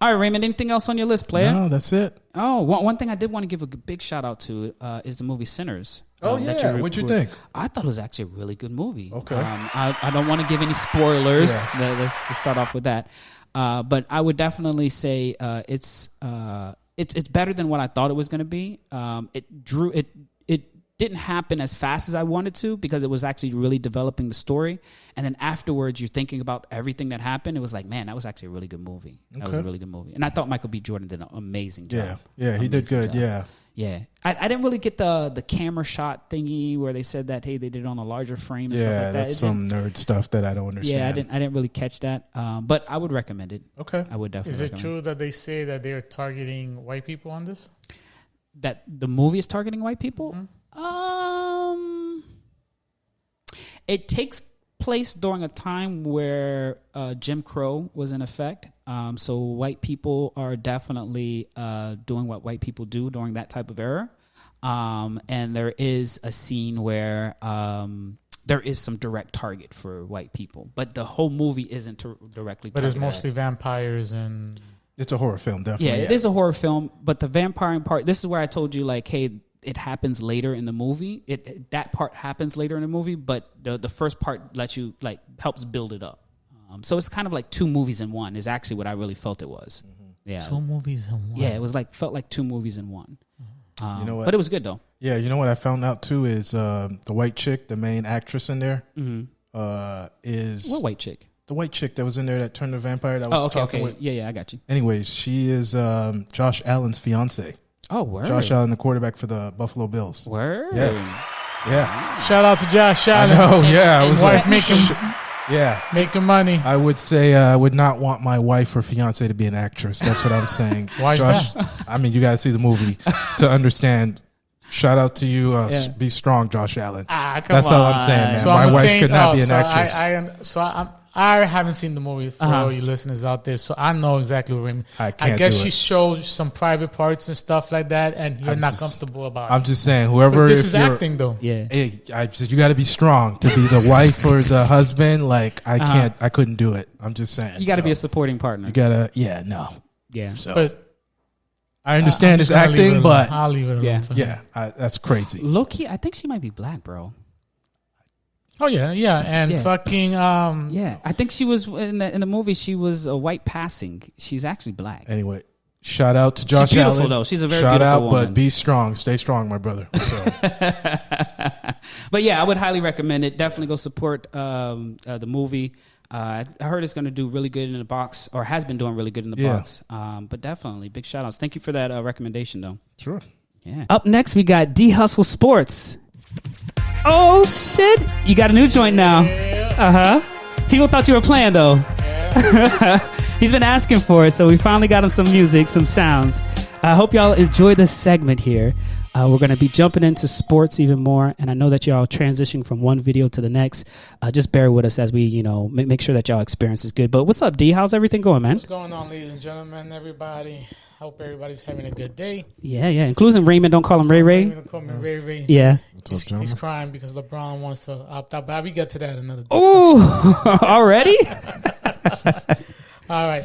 All right, Raymond, anything else on your list, player? No, that's it. Oh, one thing I did want to give a big shout out to is the movie Sinners. Oh, yeah. What'd you think? I thought it was actually a really good movie. Okay. I don't want to give any spoilers. Let's start off with that. But I would definitely say it's better than what I thought it was going to be. It didn't happen as fast as I wanted to because it was actually really developing the story. And then afterwards, you're thinking about everything that happened. It was like, man, that was actually a really good movie. That was a really good movie. And I thought Michael B. Jordan did an amazing job. Yeah, he did good. Job. Yeah. I didn't really get the camera shot thingy where they said that, hey, they did it on a larger frame and stuff like that. That's some nerd stuff that I don't understand. Yeah, I didn't really catch that. But I would recommend it. Okay. I would definitely recommend it. Is it true that they say that they're targeting white people on this? That the movie is targeting white people? Mm-hmm. It takes place during a time where Jim Crow was in effect. So white people are definitely doing what white people do during that type of era. And there is a scene where there is some direct target for white people. But the whole movie isn't directly targeted. But it's mostly vampires and... It's a horror film, definitely. Yeah, it is a horror film. But the vampire part, this is where I told you, like, hey, it happens later in the movie. That part happens later in the movie, but the first part lets you helps build it up. So it's kind of like two movies in one. Is actually what I really felt it was. Mm-hmm. Yeah, 2 movies in one. Yeah, it was felt like 2 movies in one. You know what? But it was good though. Yeah, you know what I found out too is the white chick, the main actress in there, is what white chick? The white chick that was in there that turned the vampire. That was talking with. Yeah, I got you. Anyways, she is Josh Allen's fiance. Oh, word. Josh Allen, the quarterback for the Buffalo Bills. Word. Yes. Yeah. Shout out to Josh Allen. I know. Yeah. I was wife making money. I would say I would not want my wife or fiance to be an actress. That's what I'm saying. Why is that? I mean, you got to see the movie to understand. Shout out to you. Be strong, Josh Allen. That's all I'm saying, man. So my wife could not be an actress. I haven't seen the movie for all you listeners out there, so I know exactly what Raymond. I guess she shows some private parts and stuff like that, and you're not comfortable about it. I'm just saying, whoever. But this is acting, though. Yeah. Hey, you got to be strong to be the wife or the husband. Like I can't. I couldn't do it. I'm just saying. You got to be a supporting partner. You got to. Yeah. No. Yeah. So. But I understand his acting, but I'll leave it alone. That's crazy. Low-key, I think she might be black, bro. Oh yeah, and fucking yeah. I think she was in the movie. She was a white passing. She's actually black. Anyway, shout out to Josh She's beautiful Allen. though. She's a very shout beautiful out, woman. but be strong, stay strong, my brother. So. But yeah, I would highly recommend it. Definitely go support the movie. I heard it's going to do really good in the box, or has been doing really good in the box. But definitely, big shout outs. Thank you for that recommendation, though. Sure. Yeah. Up next, we got D Hustle Sports. Oh shit! You got a new joint now. People thought you were playing though. He's been asking for it, so we finally got him some music, some sounds. I hope y'all enjoy this segment here. We're going to be jumping into sports even more, and I know that y'all transitioning from one video to the next. Just bear with us as we, make sure that y'all experience is good. But what's up, D? How's everything going, man? What's going on, ladies and gentlemen, everybody? Hope everybody's having a good day. Yeah, including Raymond. Don't call him Ray Ray. Don't call me Ray Ray. Yeah. He's crying because LeBron wants to opt out, but we get to that another day. Oh, already? All right.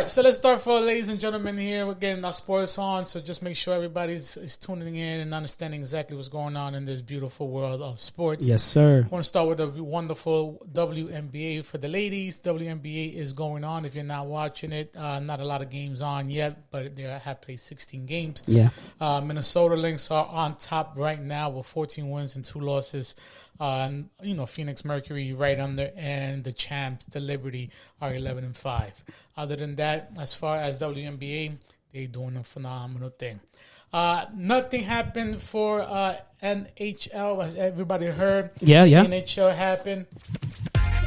So let's start for ladies and gentlemen here. We're getting our sports on, so just make sure everybody's is tuning in and understanding exactly what's going on in this beautiful world of sports. Yes, sir. I want to start with a wonderful WNBA for the ladies. WNBA is going on. If you're not watching it, not a lot of games on yet, but they have played 16 games. Yeah. Minnesota Lynx are on top right now with 14 wins and 2 losses. Phoenix Mercury right under, and the champs, the Liberty, are 11-5. Other than that, as far as WNBA, they're doing a phenomenal thing. Nothing happened for NHL, as everybody heard. Yeah. NHL happened.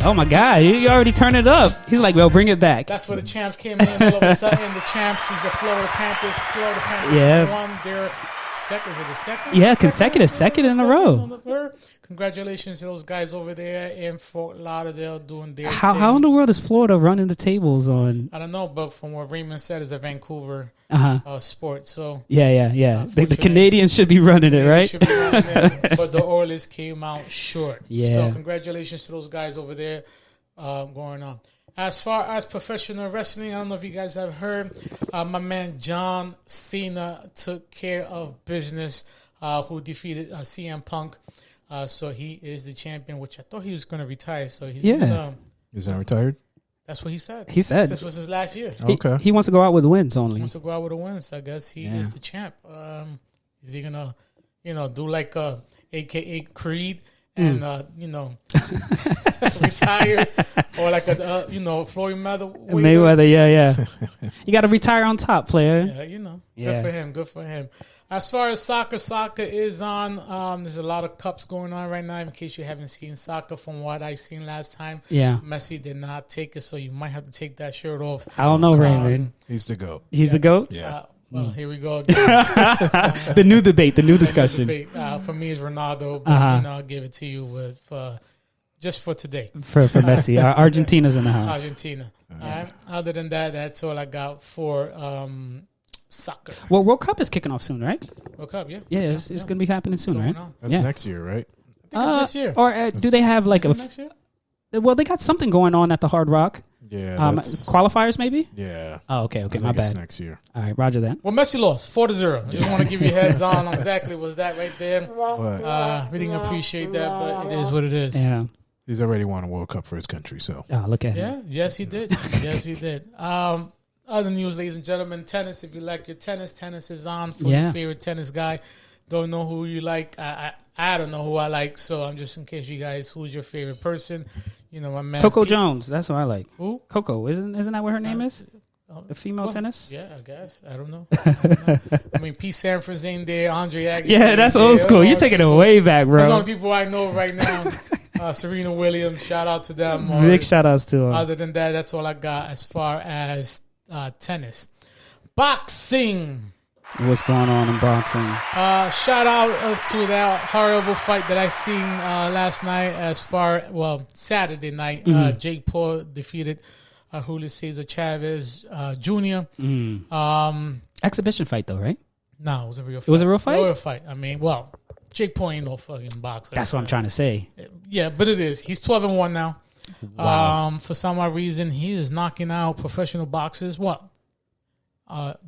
Oh my God, you already turned it up. He's like, well, bring it back. That's where the champs came in. All of a sudden, the champs is the Florida Panthers. Florida Panthers won their second. Is it the second? Yeah, consecutive second in a row. Congratulations to those guys over there in Fort Lauderdale doing their thing. How in the world is Florida running the tables on? I don't know, but from what Raymond said, it's a Vancouver sport. So yeah. The Canadians should be running it, right? Should be running it, but the Oilers came out short. Yeah. So congratulations to those guys over there going on. As far as professional wrestling, I don't know if you guys have heard, my man John Cena took care of business, who defeated CM Punk. So he is the champion, which I thought he was going to retire. So he's is that retired? That's what he said. He said this was his last year. Okay. He wants to go out with wins only. He wants to go out with a win. So I guess he is the champ. Is he gonna, do like AKA Creed and retire, or like a Floyd Mayweather? Yeah. You got to retire on top, player. Yeah, Good for him. As far as soccer is on. There's a lot of cups going on right now. In case you haven't seen soccer, from what I seen last time, Messi did not take it, so you might have to take that shirt off. I don't know, Raymond. He's the GOAT. He's the GOAT? Yeah. Well, here we go again. The new debate, the new discussion. For me, it's Ronaldo, but I'll give it to you with just for today. For Messi. Argentina's in the house. Argentina. All right. Other than that, that's all I got for soccer. Well, World Cup is kicking off soon, right? World Cup, yeah. Yeah, it's going to be happening soon, right? That's next year, right? I think it's this year. Or do they have like next year? Well, they got something going on at the Hard Rock. Yeah. Qualifiers, maybe? Yeah. Oh, okay. My bad. Next year. All right, roger that. Well, Messi lost 4-0. I just want to give you heads on exactly what's that right there. We didn't appreciate that, but it is what it is. Yeah. He's already won a World Cup for his country, so. Oh, look at him. Yeah, yes, he did. Other news, ladies and gentlemen, tennis. If you like your tennis is on for your favorite tennis guy. Don't know who you like. I don't know who I like, so I'm just in case you guys, who's your favorite person? My man Coco Jones. That's what I like. Who? Coco. Isn't that what her name is? The female tennis? Yeah, I guess. I don't know. I mean, Pete Sampras ain't there. Andre Agassi. Yeah, that's old school. You're taking it way back, bro. That's the only people I know right now. Serena Williams. Shout out to them. Big shout outs to her. Other than that, that's all I got as far as tennis. Boxing. What's going on in boxing? Shout out to that horrible fight that I seen last night. Saturday night. Jake Paul defeated Julio Cesar Chavez Jr. Exhibition fight though, right? No, it was a real fight. It was a real fight? A real fight. I mean, Jake Paul ain't no fucking boxer. That's what I'm trying to say. Yeah, but it is. He's 12-1 now. Wow. For some odd reason, he is knocking out professional boxers.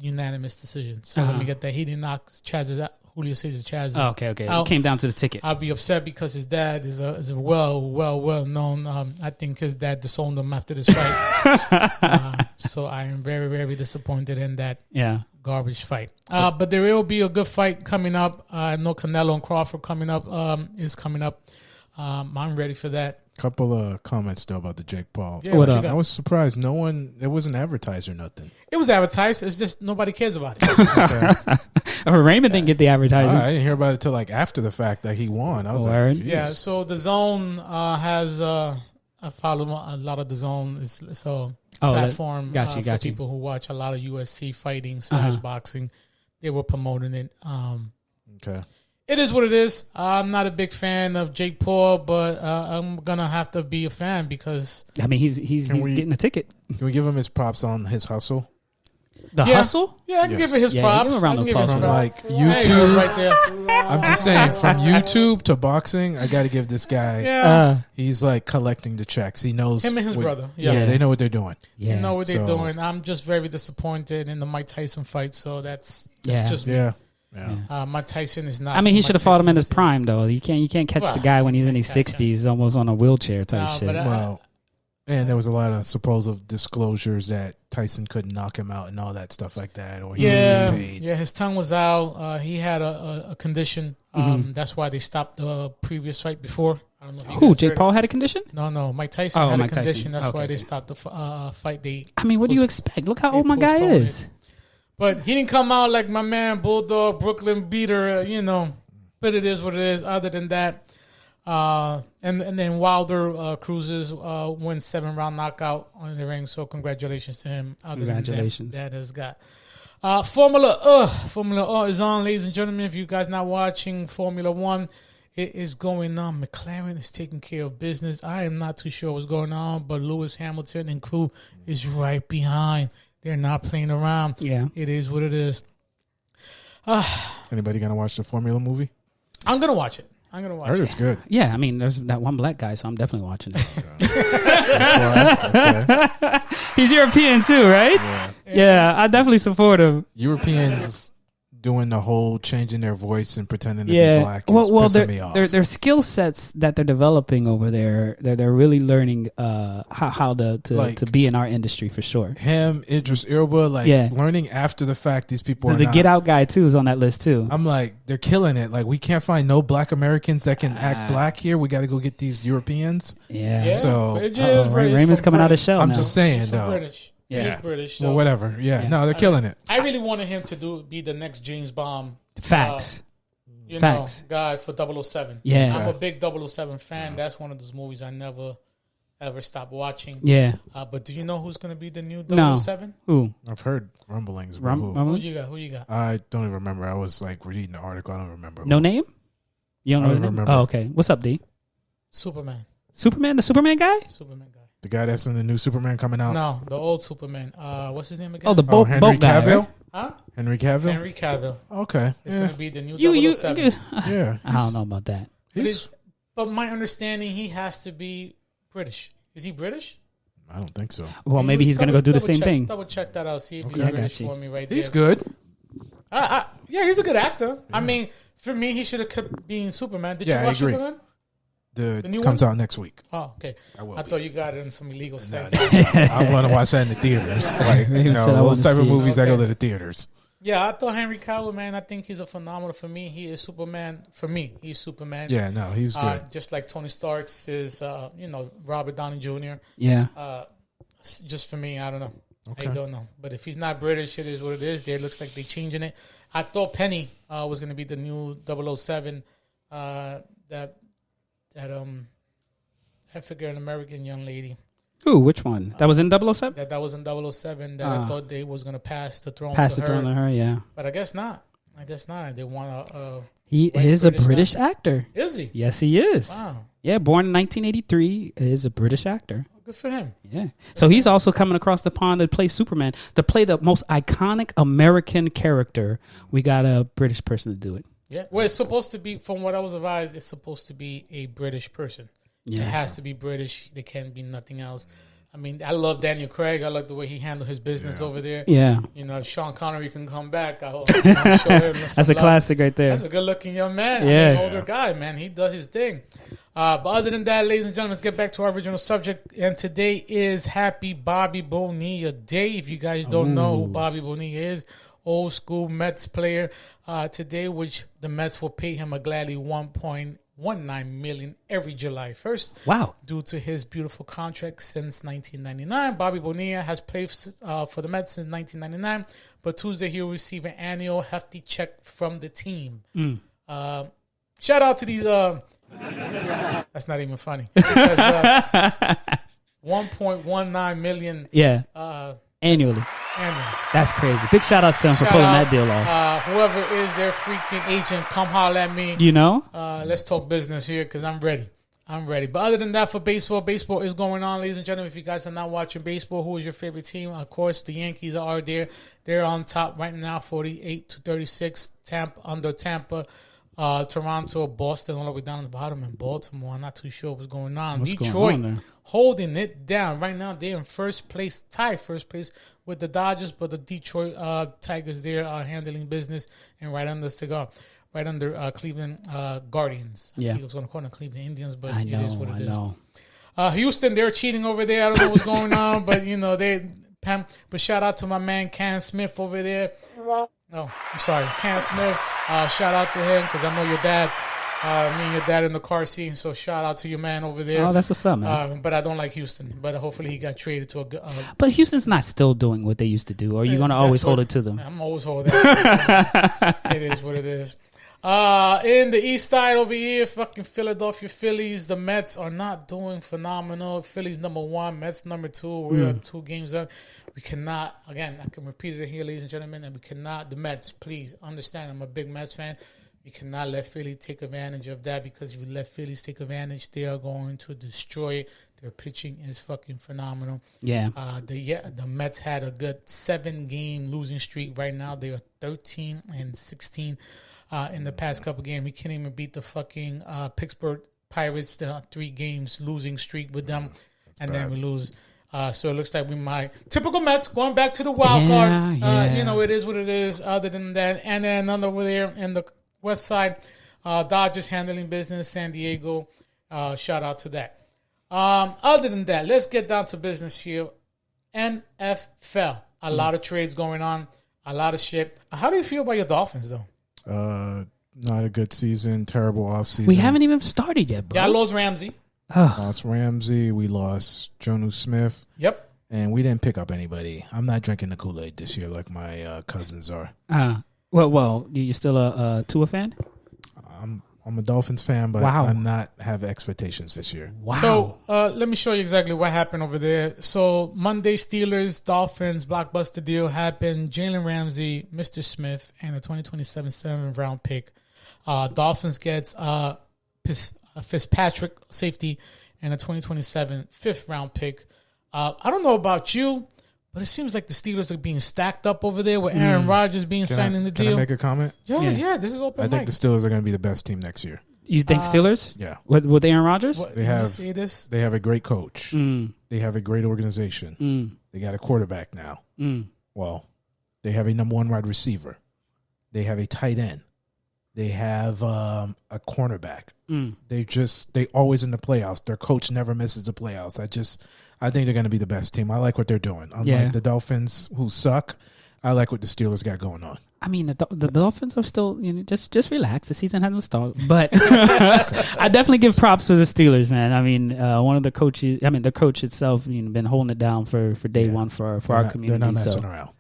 unanimous decision. So let me get that. He didn't knock Chaz's out. Julio Cesar Chaz. Oh, okay. It came down to the ticket. I'll be upset because his dad is a well known. I think his dad disowned him after this fight. So I am very, very disappointed in that garbage fight. But there will be a good fight coming up. I know Canelo and Crawford is coming up. I'm ready for that. Couple of comments though about the Jake Paul. Yeah, what up? I was surprised. It wasn't advertised or nothing. It was advertised. It's just nobody cares about it. Raymond didn't get the advertising. I didn't hear about it till like after the fact that he won. I was like, geez. Yeah. So the Zone has I follow a lot of the Zone. It's a platform for people who watch a lot of UFC fighting / boxing. They were promoting it. Okay. It is what it is. I'm not a big fan of Jake Paul, but I'm gonna have to be a fan because he's getting a ticket. Can we give him his props on his hustle? The hustle? Yeah, I can give it his props. Give him a round of applause from like YouTube, right there. I'm just saying, from YouTube to boxing, I got to give this guy. Yeah, he's like collecting the checks. He knows him and his brother. Yeah, they know what they're doing. Yeah, they know what they're doing. I'm just very disappointed in the Mike Tyson fight. So that's just me. Yeah. Mike Tyson is not. He should have fought him in his prime, though. You can't catch the guy when he's in his 60s, almost on a wheelchair type shit. And there was a lot of supposed disclosures that Tyson couldn't knock him out and all that stuff like that, or he would get paid. Yeah, his tongue was out. He had a condition. That's why they stopped the previous fight before. I don't know. If you Jake Paul had a condition? No, Mike Tyson had a condition. That's why they stopped the fight. What do you expect? Look how old my guy is. But he didn't come out like my man Bulldog Brooklyn Beater, But it is what it is. Other than that, and then Wilder cruises wins 7-round knockout on the ring. So congratulations to him. Congratulations. That has got Formula is on, ladies and gentlemen. If you guys not watching Formula One, it is going on. McLaren is taking care of business. I am not too sure what's going on, but Lewis Hamilton and crew is right behind. They're not playing around. Yeah. It is what it is. Anybody going to watch the Formula movie? I'm going to watch it. I heard it's good. Yeah, there's that one black guy, so I'm definitely watching it. Okay. He's European too, right? Yeah, I definitely support him. Europeans doing the whole changing their voice and pretending to be black is pissing me off. Their skill sets that they're developing over there, they're really learning how to be in our industry for sure. Him, Idris Elba, learning after the fact. These people are the Get Out guy too is on that list too. I'm like, they're killing it. Like, we can't find no black Americans that can act black here. We got to go get these Europeans. Yeah. So Raymond's coming out of shell. I'm just saying though. British. Yeah, he's British. So well, whatever. Yeah, no, they're killing it. I really wanted him to be the next James Bond. Facts. Guy for 007. Yeah, I'm a big 007 fan. That's one of those movies I never ever stop watching. Yeah. But do you know who's going to be the new 007? Who? I've heard rumblings. Who you got? I don't even remember. I was reading the article. I don't remember. No name? You don't remember? Oh, okay. What's up, D? Superman. The Superman guy? Superman guy. The guy that's in the new Superman coming out? No, the old Superman. What's his name again? Oh, the boat Henry guy, Cavill? right? Huh? Henry Cavill? Henry Cavill. Okay. It's going to be the new 007. Yeah. I don't know about that. But my understanding, he has to be British. Is he British? I don't think so. Well, maybe he's going to go do the same thing. Double check that out. See if he's British for me right there. He's good. Yeah, he's a good actor. Yeah. For me, he should have kept being Superman. Did you watch Superman? The new comes out next week. Oh, okay. I thought you got it in some illegal sense. I want to watch that in the theaters. Those type of movies, I go to the theaters. Yeah, I thought Henry Cavill, man, I think he's a phenomenal. For me, he is Superman. For me, he's Superman. Yeah, no, he was good. Just like Tony Stark's is, Robert Downey Jr. Yeah. Just for me, I don't know. Okay. I don't know. But if he's not British, it is what it is. There looks like they're changing it. I thought Penny was going to be the new 007. I forget an American young lady. Who? Which one? That was in 007? That was in 007. That I thought they was going to pass the throne to her. Yeah. But I guess not. They want a... He is a British actor. Is he? Yes, he is. Wow. Yeah, born in 1983, is a British actor. Good for him. Yeah. So he's also coming across the pond to play Superman. To play the most iconic American character, we got a British person to do it. Yeah. Well, it's supposed to be, from what I was advised, it's supposed to be a British person. Yeah. It has to be British. There can't be nothing else. I mean, I love Daniel Craig. I like the way he handled his business over there. Yeah. You know, if Sean Connery can come back, I'll show him. That's a classic right there. That's a good-looking young man. Yeah. I mean, older guy, man. He does his thing. But other than that, ladies and gentlemen, let's get back to our original subject. And today is Happy Bobby Bonilla Day. If you guys don't know who Bobby Bonilla is, old school Mets player today, which the Mets will pay him a gladly $1.19 million every July 1st. Wow. Due to his beautiful contract since 1999. Bobby Bonilla has played for the Mets since 1999, but Tuesday he'll receive an annual hefty check from the team. Shout out to these... that's not even funny. Because, $1.19 million annually. That's crazy. Big shout outs to him for pulling that deal off. Whoever is their freaking agent, come holler at me. You know? Let's talk business here because I'm ready. But other than that, for baseball is going on, ladies and gentlemen. If you guys are not watching baseball, who is your favorite team? Of course, the Yankees are there. They're on top right now, 48-36. Tampa. Toronto, Boston, all the way down at the bottom, and Baltimore. I'm not too sure what's going on. Detroit holding it down. Right now, they're in first place with the Dodgers, but the Detroit Tigers there are handling business and right under Cleveland Guardians. Yeah. I think I was going to call them Cleveland Indians, but it is what it is. Houston, they're cheating over there. I don't know what's going on, but, you know, but shout out to my man, Cam Smith over there. Oh, I'm sorry. Cam Smith, shout out to him because I know your dad. Me and your dad in the car seat, so shout out to your man over there. Oh, that's what's up, man. But I don't like Houston. But hopefully he got traded to a good... but Houston's not still doing what they used to do, or are you going to always hold it to them? I'm always holding that. It is what it is. In the east side over here, fucking Philadelphia Phillies, the Mets are not doing phenomenal. Phillies number 1, Mets number 2. We're 2 games up. We cannot, again, I can repeat it here, ladies and gentlemen, and we cannot, the Mets, please understand, I'm a big Mets fan. We cannot let Philly take advantage of that because if we let Phillies take advantage, they are going to destroy it. Their pitching is fucking phenomenal. Yeah. The Mets had a good 7-game losing streak. Right now, they are 13-16. In the past couple games. We can't even beat the fucking Pittsburgh Pirates, the 3 games losing streak with them, and then we lose. So it looks like we might. Typical Mets going back to the wild card. You know, it is what it is. Other than that, and then over there in the west side, Dodgers handling business, San Diego. Shout out to that. Other than that, let's get down to business here. NFL. A lot of trades going on. A lot of shit. How do you feel about your Dolphins, though? Not a good season. Terrible offseason. We haven't even started yet, bro. Yeah, I lost Ramsey. Lost Ramsey. We lost Jonnu Smith. Yep. And we didn't pick up anybody. I'm not drinking the Kool-Aid this year like my cousins are. Well, you still a Tua fan? I'm a Dolphins fan, but I'm not have expectations this year. Wow. So let me show you exactly what happened over there. So Monday, Steelers, Dolphins, blockbuster deal happened. Jalen Ramsey, Mr. Smith, and a 2027 7th-round pick. Dolphins gets Fitzpatrick, safety, and a 2027 5th-round pick. I don't know about you, but it seems like the Steelers are being stacked up over there with Aaron Rodgers being signed in the deal. Can I make a comment? Yeah, this is open mic. I think the Steelers are going to be the best team next year. You think Steelers? Yeah. With Aaron Rodgers? They have a great coach. They have a great organization. They got a quarterback now. Well, they have a number 1 wide receiver. They have a tight end. They have a cornerback. They always in the playoffs. Their coach never misses the playoffs. I think they're going to be the best team. I like what they're doing. Unlike the Dolphins, who suck, I like what the Steelers got going on. I mean, the Dolphins are still, just relax. The season hasn't started. But I definitely give props to the Steelers, man. I mean, the coach itself, been holding it down for day one for our community. They're not messing around.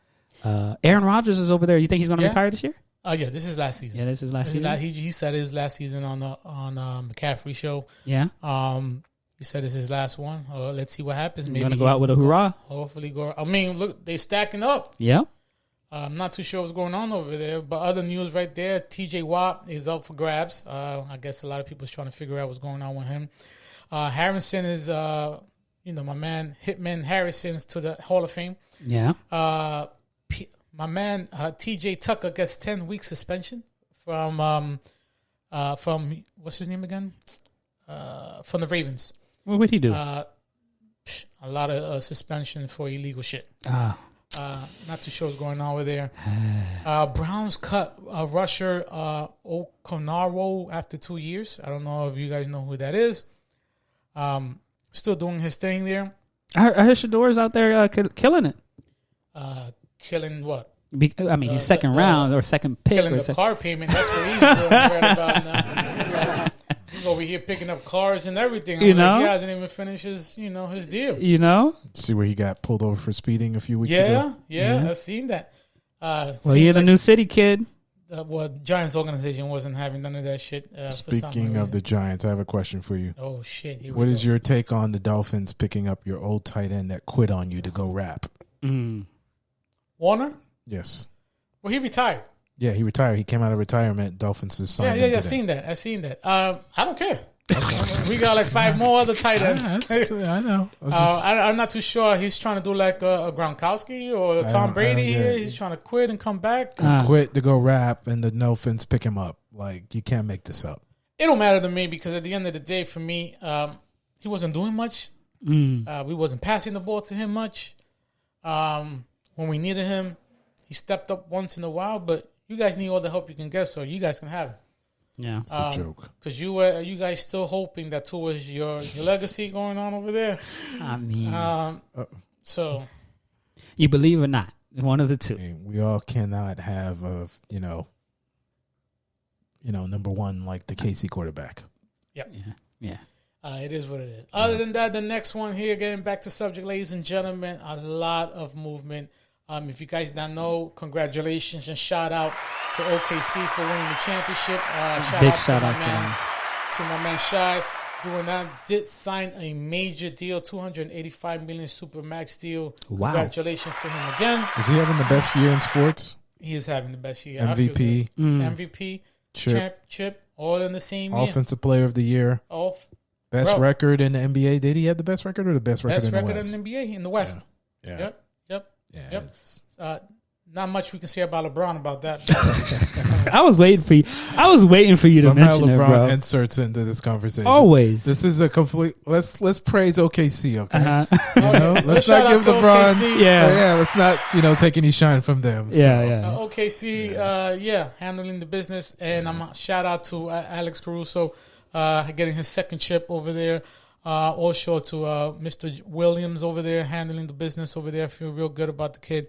Aaron Rodgers is over there. You think he's going to retire this year? Yeah, this is last season. Yeah, this is last season. He said it was last season on McCaffrey show. Yeah. He said it's his last one. Let's see what happens. Maybe going to go out with a hurrah. Hopefully go. I mean, look, they stacking up. Yeah. I'm not too sure what's going on over there, but other news right there. TJ Watt is up for grabs. I guess a lot of people is trying to figure out what's going on with him. Harrison is, my man Hitman Harrison's to the Hall of Fame. Yeah. My man TJ Tucker gets 10 weeks suspension from what's his name again? From the Ravens. What would he do? a lot of suspension for illegal shit. Not too sure what's going on over there. Browns cut rusher Okonaro after 2 years. I don't know if you guys know who that is. Still doing his thing there. I heard Shador's out there killing it. Killing what? He's second round or second pick. Killing the car payment. That's what he's doing right about now. He's over here picking up cars and everything. He hasn't even finished his deal. See where he got pulled over for speeding a few weeks ago? Yeah, I've seen that. You're the new city kid. Giants organization wasn't having none of that shit. Speaking of the Giants, I have a question for you. Oh, shit. What is your take on the Dolphins picking up your old tight end that quit on you to go rap? Warner? Yes. Well, he retired. Yeah, he retired. He came out of retirement. Dolphins is signed. Yeah. I've seen that. I don't care. We got like 5 more other tight ends. I know. I'm not too sure. He's trying to do like a Gronkowski or Tom Brady here. He's trying to quit and come back. Quit to go rap, and the Dolphins pick him up. Like, you can't make this up. It don't matter to me because at the end of the day, for me, he wasn't doing much. We wasn't passing the ball to him much. When we needed him, he stepped up once in a while, but you guys need all the help you can get, so you guys can have it. Yeah, it's a joke. Because you guys still hoping that Tua is your legacy going on over there. I mean, so you believe or not, one of the two. I mean, we all cannot have number one like the KC quarterback. Yep. Yeah. It is what it is. Other than that, the next one here, getting back to subject, ladies and gentlemen, a lot of movement. If you guys don't know, congratulations and shout out to OKC for winning the championship. Shout out to my man Shai doing that. Did sign a major deal, $285 million supermax deal. Wow! Congratulations to him again. Is he having the best year in sports? He is having the best year. MVP, MVP, chip, all in the same year. Offensive Player of the Year. Best record in the NBA. Did he have the best record or the best record in the West? Best record in the NBA in the West. Yeah. Yep. Not much we can say about LeBron about that. I was waiting for you. To mention LeBron it, bro. Inserts into this conversation. Always. This is a complete. Let's praise OKC. Okay. Let's Shout not give LeBron. OKC. Yeah. Let's not take any shine from them. So. OKC. Handling the business, and I'm shout out to Alex Caruso, getting his second chip over there. Also to Mr. Williams over there handling the business over there. I feel real good about the kid.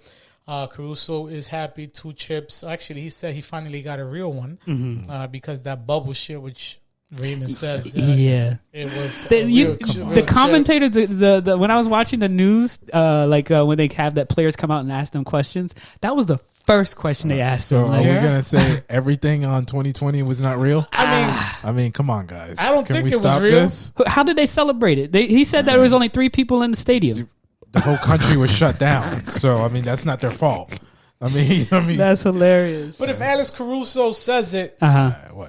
Caruso is happy. 2 chips. Actually, he said he finally got a real one because that bubble shit, which Raymond says, it was the commentators. The when I was watching the news, when they have that players come out and ask them questions, that was the first question they asked them. Are we gonna say everything on 2020 was not real? I mean, come on, guys. I don't think it was real. This? How did they celebrate it? He said that there was only 3 people in the stadium. The whole country was shut down. So I mean, that's not their fault. I mean, that's hilarious. But if Alex Caruso says it,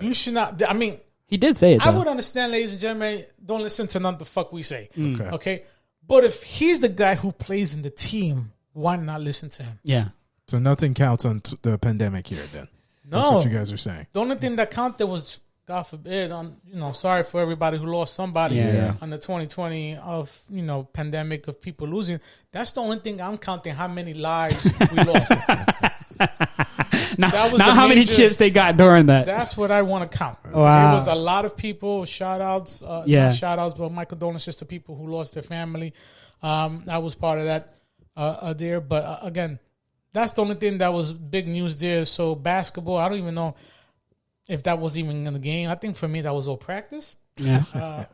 you should not. I mean, he did say it, though. I would understand, ladies and gentlemen, don't listen to none of the fuck we say. Okay? But if he's the guy who plays in the team, why not listen to him? Yeah. So nothing counts on the pandemic here then? No. That's what you guys are saying. The only thing that counted was, God forbid, sorry for everybody who lost somebody on the 2020 of, pandemic of people losing. That's the only thing I'm counting, how many lives we lost. Not how many chips they got during that. That's what I want to count. Wow. It was a lot of people. Shout outs. Not shout outs, but my condolences to people who lost their family. I was part of that there. But again, that's the only thing that was big news there. So basketball, I don't even know if that was even in the game. I think for me that was all practice. Yeah.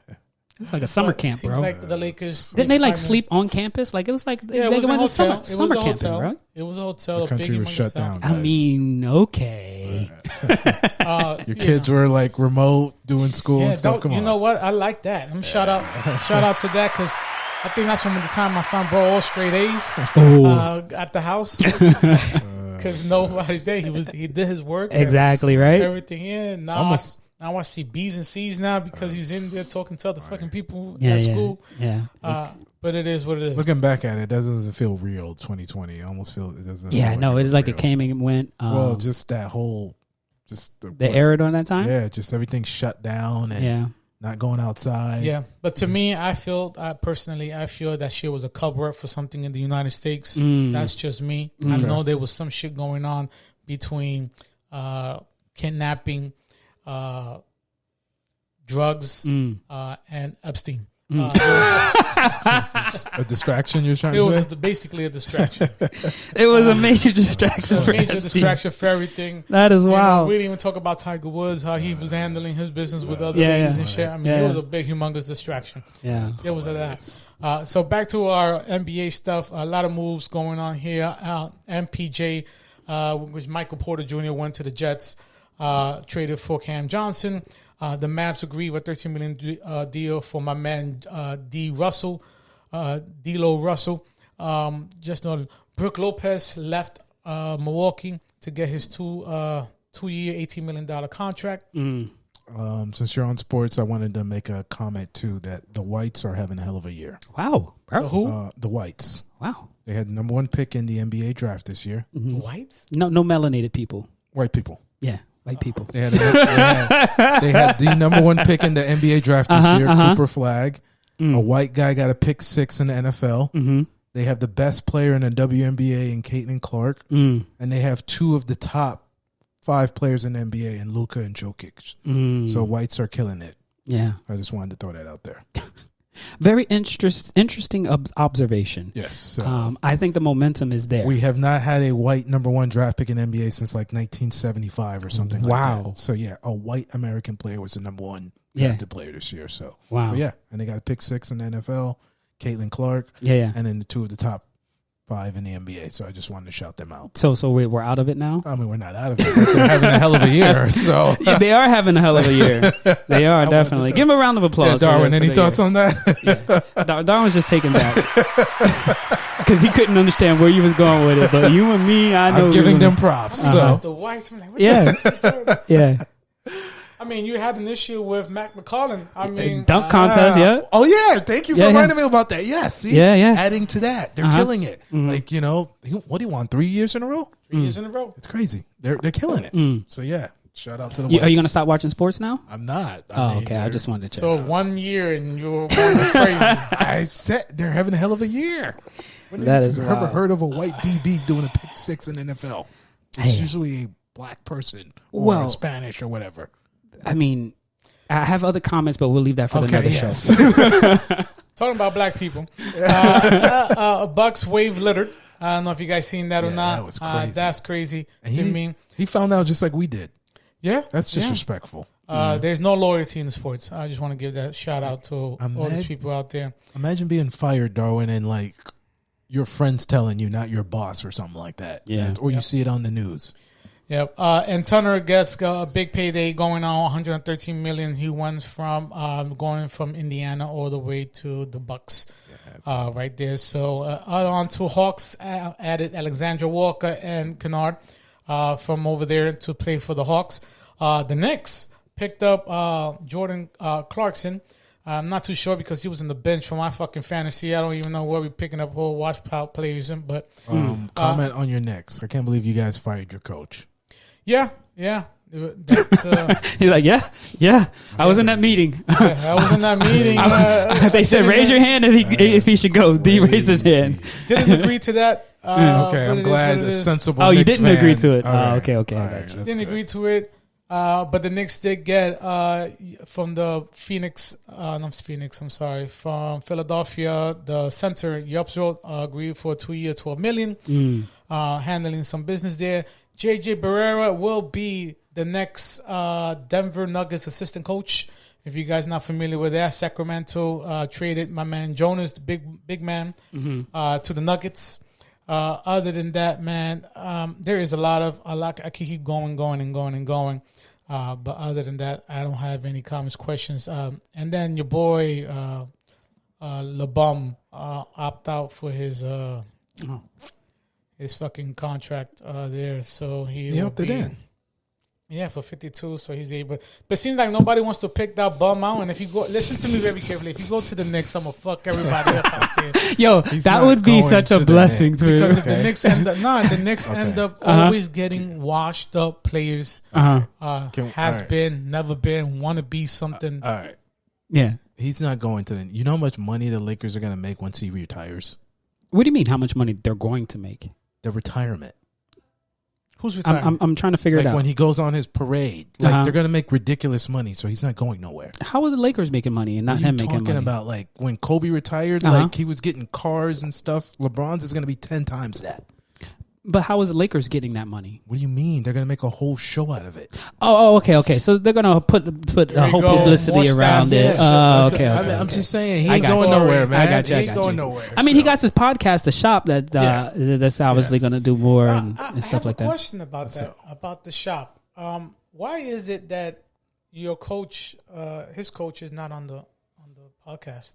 It's like a summer camp, bro. Like the Lakers. Didn't they sleep on campus? Like it was like they went to summer camping, right? It was a hotel. The country was shut down. I mean, okay. Your kids were like remote doing school and stuff. Come on. You know what? I like that. I'm shout out to that because I think that's from the time my son brought all straight A's at the house. Because nobody's there. He did his work. Exactly, right? Everything in. Now I see B's and C's now because he's in there talking to other fucking people at school. Yeah. But it is what it is. Looking back at it, that doesn't feel real. 2020, I almost feel it doesn't. Yeah, no, it's like it came and went. Just that whole, the era during that time. Yeah, just everything shut down and not going outside. Yeah, but to me, I feel that she was a cover up for something in the United States. That's just me. I know there was some shit going on between kidnapping, drugs, and Epstein. A distraction, you're trying to say? It was basically a distraction. It was a major distraction. A major distraction for everything. That is wild. We didn't even talk about Tiger Woods, how he was handling his business with other ladies and shit. I mean, it was a big, humongous distraction. Yeah, it was that. So back to our NBA stuff. A lot of moves going on here. MPJ, which Michael Porter Jr. went to the Jets, traded for Cam Johnson. The Mavs agreed with $13 million deal for my man D'Lo Russell. Just know Brook Lopez left Milwaukee to get his 2-year, $18 million contract. Since you're on sports, I wanted to make a comment too that the Whites are having a hell of a year. Wow, bro. Who? The Whites. Wow. They had the number 1 pick in the NBA draft this year. The Whites? No melanated people. White people. Yeah. White people. They had the number 1 pick in the NBA draft this year, Cooper Flag. A white guy got a pick 6 in the NFL. They have the best player in the WNBA in Caitlin Clark. And they have 2 of the top 5 players in the NBA in Luka and Jokic. So whites are killing it. Yeah. I just wanted to throw that out there. Very interesting observation. Yes. I think the momentum is there. We have not had a white number 1 draft pick in NBA since like 1975 or something like that. So, yeah, a white American player was the number 1 drafted player this year. So, wow. But yeah, and they got a pick 6 in the NFL, Caitlin Clark. Yeah. And then the 2 of the top 5 in the NBA. So I just wanted to shout them out. So we're out of it now? I mean, we're not out of it. But they're having a hell of a year. So yeah, they are having a hell of a year. They are, definitely. Give them a round of applause. Yeah, Darwin, any thoughts on that? Darwin's just taken back. Because he couldn't understand where you was going with it. But you and me, I know. I'm giving them props. So. The Whites, I'm like, what yeah. I mean, you had an issue with Mac McCollum. I mean, dunk contest, yeah. Oh yeah, thank you for reminding me about that. Yeah, see, adding to that, they're killing it. Like what do you want? 3 years in a row? 3 years in a row. It's crazy. They're killing it. So yeah, shout out to the. Are you gonna stop watching sports now? I'm not. Okay. I just wanted to check. So 1 year and you're going crazy. I said they're having a hell of a year. That is wild. Ever heard of a white DB doing a pick 6 in the NFL? It's usually a black person or Spanish or whatever. I mean, I have other comments, but we'll leave that for another show. Talking about black people. Bucks wave littered. I don't know if you guys seen that or not. That was crazy. That's crazy to me. He found out just like we did. Yeah. That's disrespectful. There's no loyalty in the sports. I just want to give that shout out to all these people out there. Imagine being fired, Darwin, and like your friends telling you, not your boss or something like that. Yeah. Or you see it on the news. Yep. And Turner gets a big payday going on, $113 million. He went from going from Indiana all the way to the Bucks, right there. So on to Hawks, added Alexandra Walker and Kennard from over there to play for the Hawks. The Knicks picked up Jordan Clarkson. I'm not too sure because he was in the bench for my fucking fantasy. I don't even know where we're picking up whole watch players in. But comment on your Knicks. I can't believe you guys fired your coach. Yeah. That's, he's like, yeah. I was in that meeting. I was in that meeting. They said, raise your hand if he should go. D raised his hand. Didn't agree to that. Okay, I'm glad the sensible. Oh, you Knicks didn't fan. agree to it. Right. Okay. I got Right, you. Didn't agree to it. But the Knicks did get from the from Philadelphia, the center Yupsel agreed for a 2-year, $12 million, handling some business there. JJ Barrera will be the next Denver Nuggets assistant coach. If you guys not familiar with that, Sacramento traded my man Jonas, the big man, to the Nuggets. Other than that, man, there is a lot. I can keep going. But other than that, I don't have any comments, questions. And then your boy LeBum opt out for his fucking contract there, so he opted in. Yeah, for 52, so he's able. But it seems like nobody wants to pick that bum out. And if you go, listen to me very carefully. If you go to the Knicks, I'm gonna fuck everybody up out there. Yo, that would be such a blessing to because if the Knicks end up, end up always getting washed up players. Never been, want to be something. All right. Yeah. He's not going to. You know how much money the Lakers are going to make once he retires? What do you mean? How much money they're going to make? The retirement. Who's retiring? I'm trying to figure it out. When he goes on his parade, they're going to make ridiculous money, so he's not going nowhere. How are the Lakers making money and not him making money? Talking about like when Kobe retired, like he was getting cars and stuff. LeBron's is going to be 10 times that. But how is the Lakers getting that money? What do you mean? They're going to make a whole show out of it. Okay. So they're going to put a whole publicity around it. Okay. I'm just saying, he ain't going nowhere, man. I got you. He ain't going nowhere. I mean, he got his podcast, The Shop, that's obviously going to do more and stuff like that. I have a question about that, about The Shop. Why is it that your coach, his coach, is not on the podcast?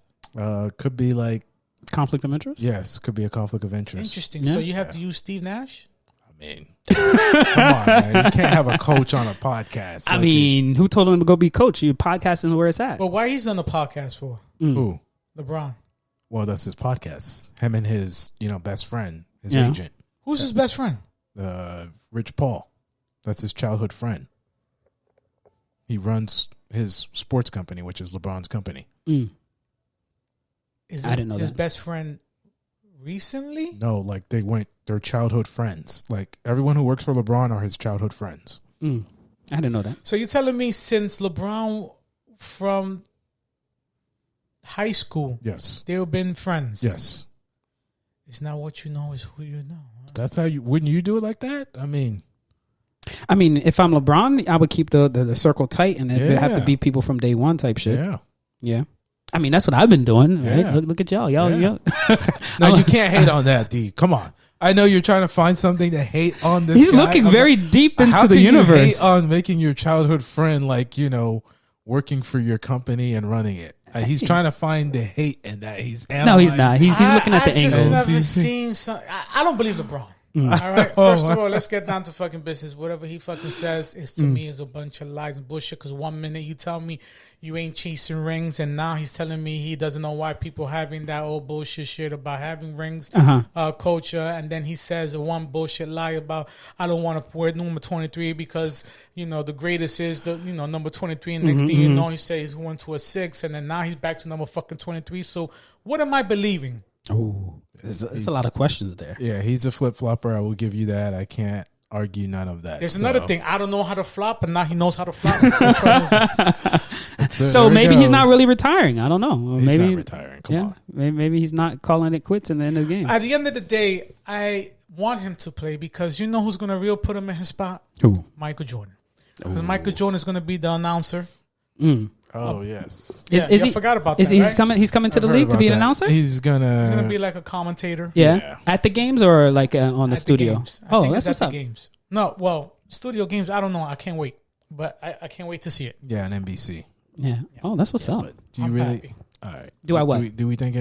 Could be like conflict of interest? Yes, could be a conflict of interest. Interesting. Yeah. So you have to use Steve Nash? I mean, come on, man. You can't have a coach on a podcast. I mean, who told him to go be coach? You're podcasting where it's at. But why he's on the podcast for? Who? LeBron. Well, that's his podcast. Him and his, best friend, his agent. Who's his best friend? Rich Paul. That's his childhood friend. He runs his sports company, which is LeBron's company. Is I didn't know his that. best friend recently? No, like they're childhood friends. Like everyone who works for LeBron are his childhood friends. I didn't know that. So you're telling me since LeBron from high school, yes, they've been friends? Yes. It's not what you know, it's who you know. Huh? That's how wouldn't you do it like that? I mean, if I'm LeBron, I would keep the circle tight and it'd have to be people from day one type shit. Yeah. I mean, that's what I've been doing. Right? Yeah. Look at y'all. No, you can't hate on that, D. Come on. I know you're trying to find something to hate on this He's guy. looking very deep into the How universe. can you hate on making your childhood friend, working for your company and running it? He's trying to find the hate in that. He's analyzing. No, he's not. He's looking at the angles. I've never seen some. I don't believe LeBron. All right. First of all, let's get down to fucking business. Whatever he fucking says is to me is a bunch of lies and bullshit. Because 1 minute you tell me you ain't chasing rings, and now he's telling me he doesn't know why people having that old bullshit shit about having rings culture, and then he says one bullshit lie about I don't want to wear number 23 because the greatest is the number 23, and next thing you know he says he went to a 6, and then now he's back to number fucking 23. So what am I believing? Oh, there's a lot of questions there. Yeah, he's a flip-flopper. I will give you that. I can't argue none of that. There's another thing. I don't know how to flop, and now he knows how to flop. So maybe he's not really retiring. I don't know. He's maybe not retiring. Come on. Maybe he's not calling it quits in the end of the game. At the end of the day, I want him to play because you know who's going to put him in his spot? Who? Michael Jordan. Because Michael Jordan is going to be the announcer. Oh, yes. I forgot about that. He's coming to the league to be an announcer? He's gonna be like a commentator. Yeah. At the games or like on the studio? That's what's up. Games. No, well, studio games, I don't know. I can't wait. But I can't wait to see it. Yeah, on NBC. Yeah. Oh, that's what's up. Do you I'm really? happy. All right. Do I what? Do we think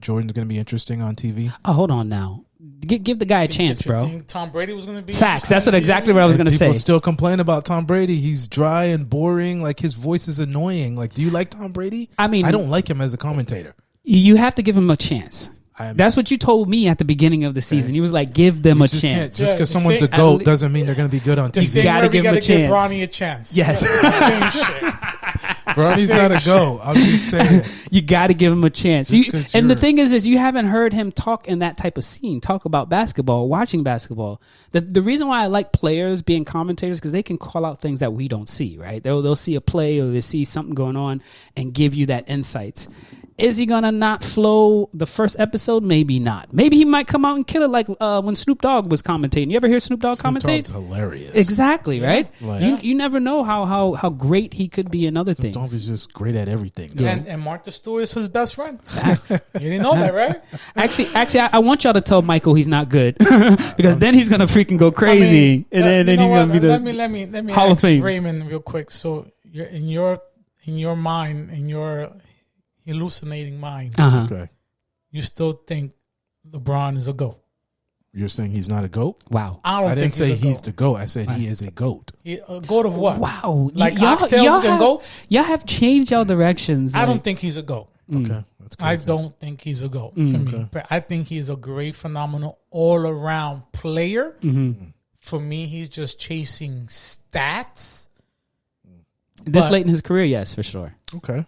Jordan's going to be interesting on TV? Oh, hold on now. Give the guy a chance, bro. Think Tom Brady was going to be facts. That's exactly what I was going to say. People still complain about Tom Brady. He's dry and boring. Like his voice is annoying. Like, do you like Tom Brady? I mean, I don't like him as a commentator. You have to give him a chance. That's what you told me at the beginning of the season. You was like, give them a chance. Just because someone's a GOAT doesn't mean they're going to be good on TV. You got to give him a chance. Give Bronny a chance. Yes. Same shit. Bronny's not a GOAT. I'm just saying. You got to give him a chance. And the thing is you haven't heard him talk in that type of scene, talk about basketball, watching basketball. The reason why I like players being commentators because they can call out things that we don't see, right? They'll see a play or they see something going on and give you that insights. Is he going to not flow the first episode? Maybe not. Maybe he might come out and kill it like when Snoop Dogg was commentating. You ever hear Snoop Dogg commentate? Snoop Dogg's hilarious. Exactly, right? Like, you never know how great he could be in other things. Snoop Dogg is just great at everything. And Martha Stewart is his best friend. You didn't know that, right? Actually, I want y'all to tell Michael he's not good because then he's going to freaking go crazy. And then he's going to be the let me Hall of ask Fame. Raymond real quick. So you're in your mind, in your hallucinating mind, Okay. you still think LeBron is a GOAT? You're saying he's not a GOAT? Wow. I didn't say he's the GOAT. I said he is a GOAT. A GOAT of what? Wow. Like oxtails and goats? Y'all have changed y'all directions. I don't think he's a GOAT. Okay. That's I crazy. don't think he's a GOAT for me. But I think he's a great, phenomenal, all-around player. For me, he's just chasing stats. This late in his career, yes, for sure. Okay.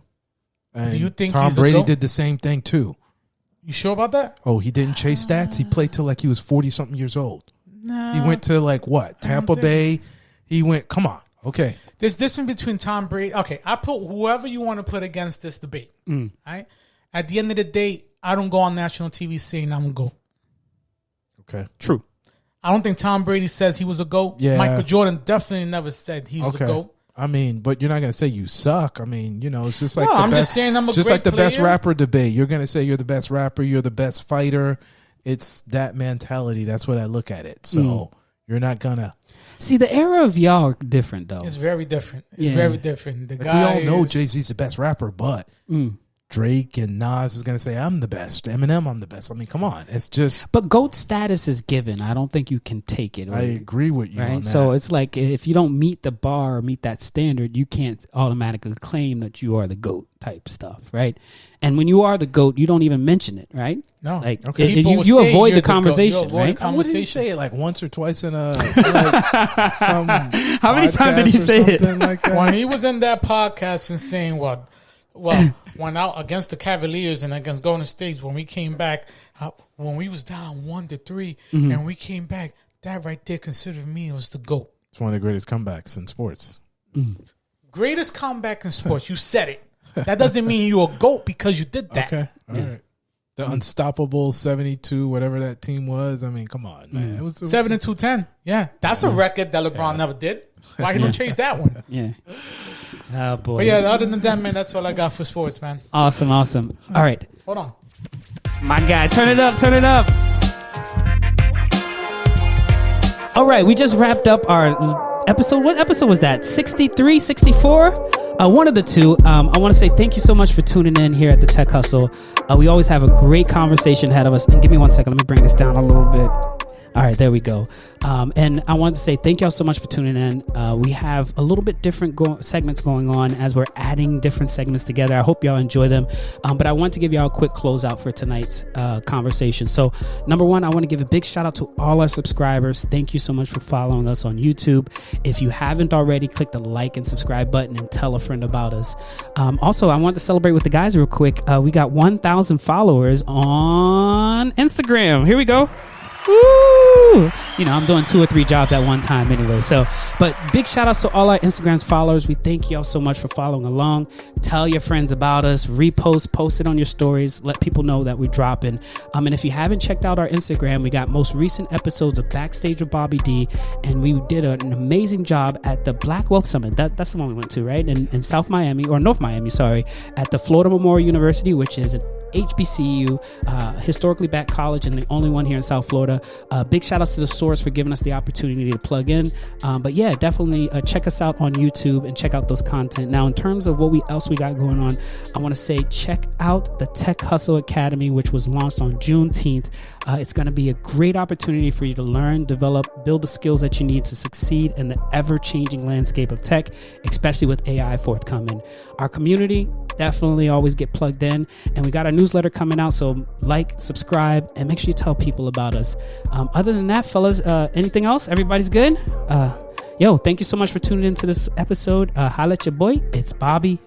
And do you think Tom he's a Brady GOAT? did the same thing too? You sure about that? Oh, he didn't chase stats. He played till like he was 40-something years old. Nah. He went to like what? Tampa Bay. He went. Come on. Okay. There's difference between Tom Brady. Okay, I put whoever you want to put against this debate. Right? At the end of the day, I don't go on national TV saying I'm a GOAT. Okay. True. I don't think Tom Brady says he was a GOAT. Yeah. Michael Jordan definitely never said he was a GOAT. I mean, but you're not going to say you suck. I mean, you know, it's just like I'm just saying I'm a just great like the best player. rapper debate. You're going to say you're the best rapper, you're the best fighter. It's that mentality. That's what I look at it. So you're not going to. See, the era of y'all are different, though. It's very different. It's very different. The Like, guy we all know Jay-Z's the best rapper, but Drake and Nas is going to say, I'm the best. Eminem, I'm the best. I mean, come on. It's just. But GOAT status is given. I don't think you can take it. I agree with you. Right. On that. So it's like if you don't meet the bar or meet that standard, you can't automatically claim that you are the GOAT type stuff. Right. And when you are the GOAT, you don't even mention it. Right. No. Like Okay. you avoid the conversation. Right. What did he say it like once or twice in a like some How many times did he say it? Like that? When he was in that podcast and saying what? When out against the Cavaliers and against Golden State, when we came back, when we was down 1-3, and we came back, that right there considered me was the GOAT. It's one of the greatest comebacks in sports. Greatest comeback in sports. You said it. That doesn't mean you're a GOAT because you did that. Okay, all right. The unstoppable 72, whatever that team was. I mean, come on, man. It was 7-2-10. Yeah, that's a record that LeBron never did. Why he don't chase that one? Yeah. Oh boy. But yeah, other than that, man, that's all I got for sports, man. Awesome. All right. Hold on. My guy, turn it up. All right, we just wrapped up our episode. What episode was that? 63, 64? One of the two. I want to say thank you so much for tuning in here at the Tech Hustle. We always have a great conversation ahead of us. And give me 1 second. Let me bring this down a little bit. All right, there we go. And I want to say thank y'all so much for tuning in. We have a little bit different segments going on as we're adding different segments together. I hope y'all enjoy them. But I want to give y'all a quick closeout for tonight's conversation. So, number one, I want to give a big shout out to all our subscribers. Thank you so much for following us on YouTube. If you haven't already, click the like and subscribe button and tell a friend about us. Also, I want to celebrate with the guys real quick. We got 1,000 followers on Instagram. Here we go. Woo! You know, I'm doing 2 or 3 jobs at one time anyway. So, but big shout outs to all our Instagram's followers. We thank y'all so much for following along. Tell your friends about us. Repost, post it on your stories. Let people know that we're dropping. And if you haven't checked out our Instagram, we got most recent episodes of Backstage with Bobby D. And we did an amazing job at the Black Wealth Summit. That's the one we went to, right? In South Miami, or North Miami, sorry, at the Florida Memorial University, which is an HBCU, historically black college, and the only one here in South Florida. Big shout outs to the Source for giving us the opportunity to plug in. But yeah, definitely check us out on YouTube and check out those content. Now, in terms of what else we got going on, I want to say check out the Tech Hustle Academy, which was launched on Juneteenth. It's going to be a great opportunity for you to learn, develop, build the skills that you need to succeed in the ever-changing landscape of tech, especially with AI forthcoming. Our community, definitely always get plugged in, and we got a newsletter coming out, so like, subscribe, and make sure you tell people about us. Other than that, fellas, anything else? Everybody's good? Thank you so much for tuning into this episode. Holla at your boy. It's Bobby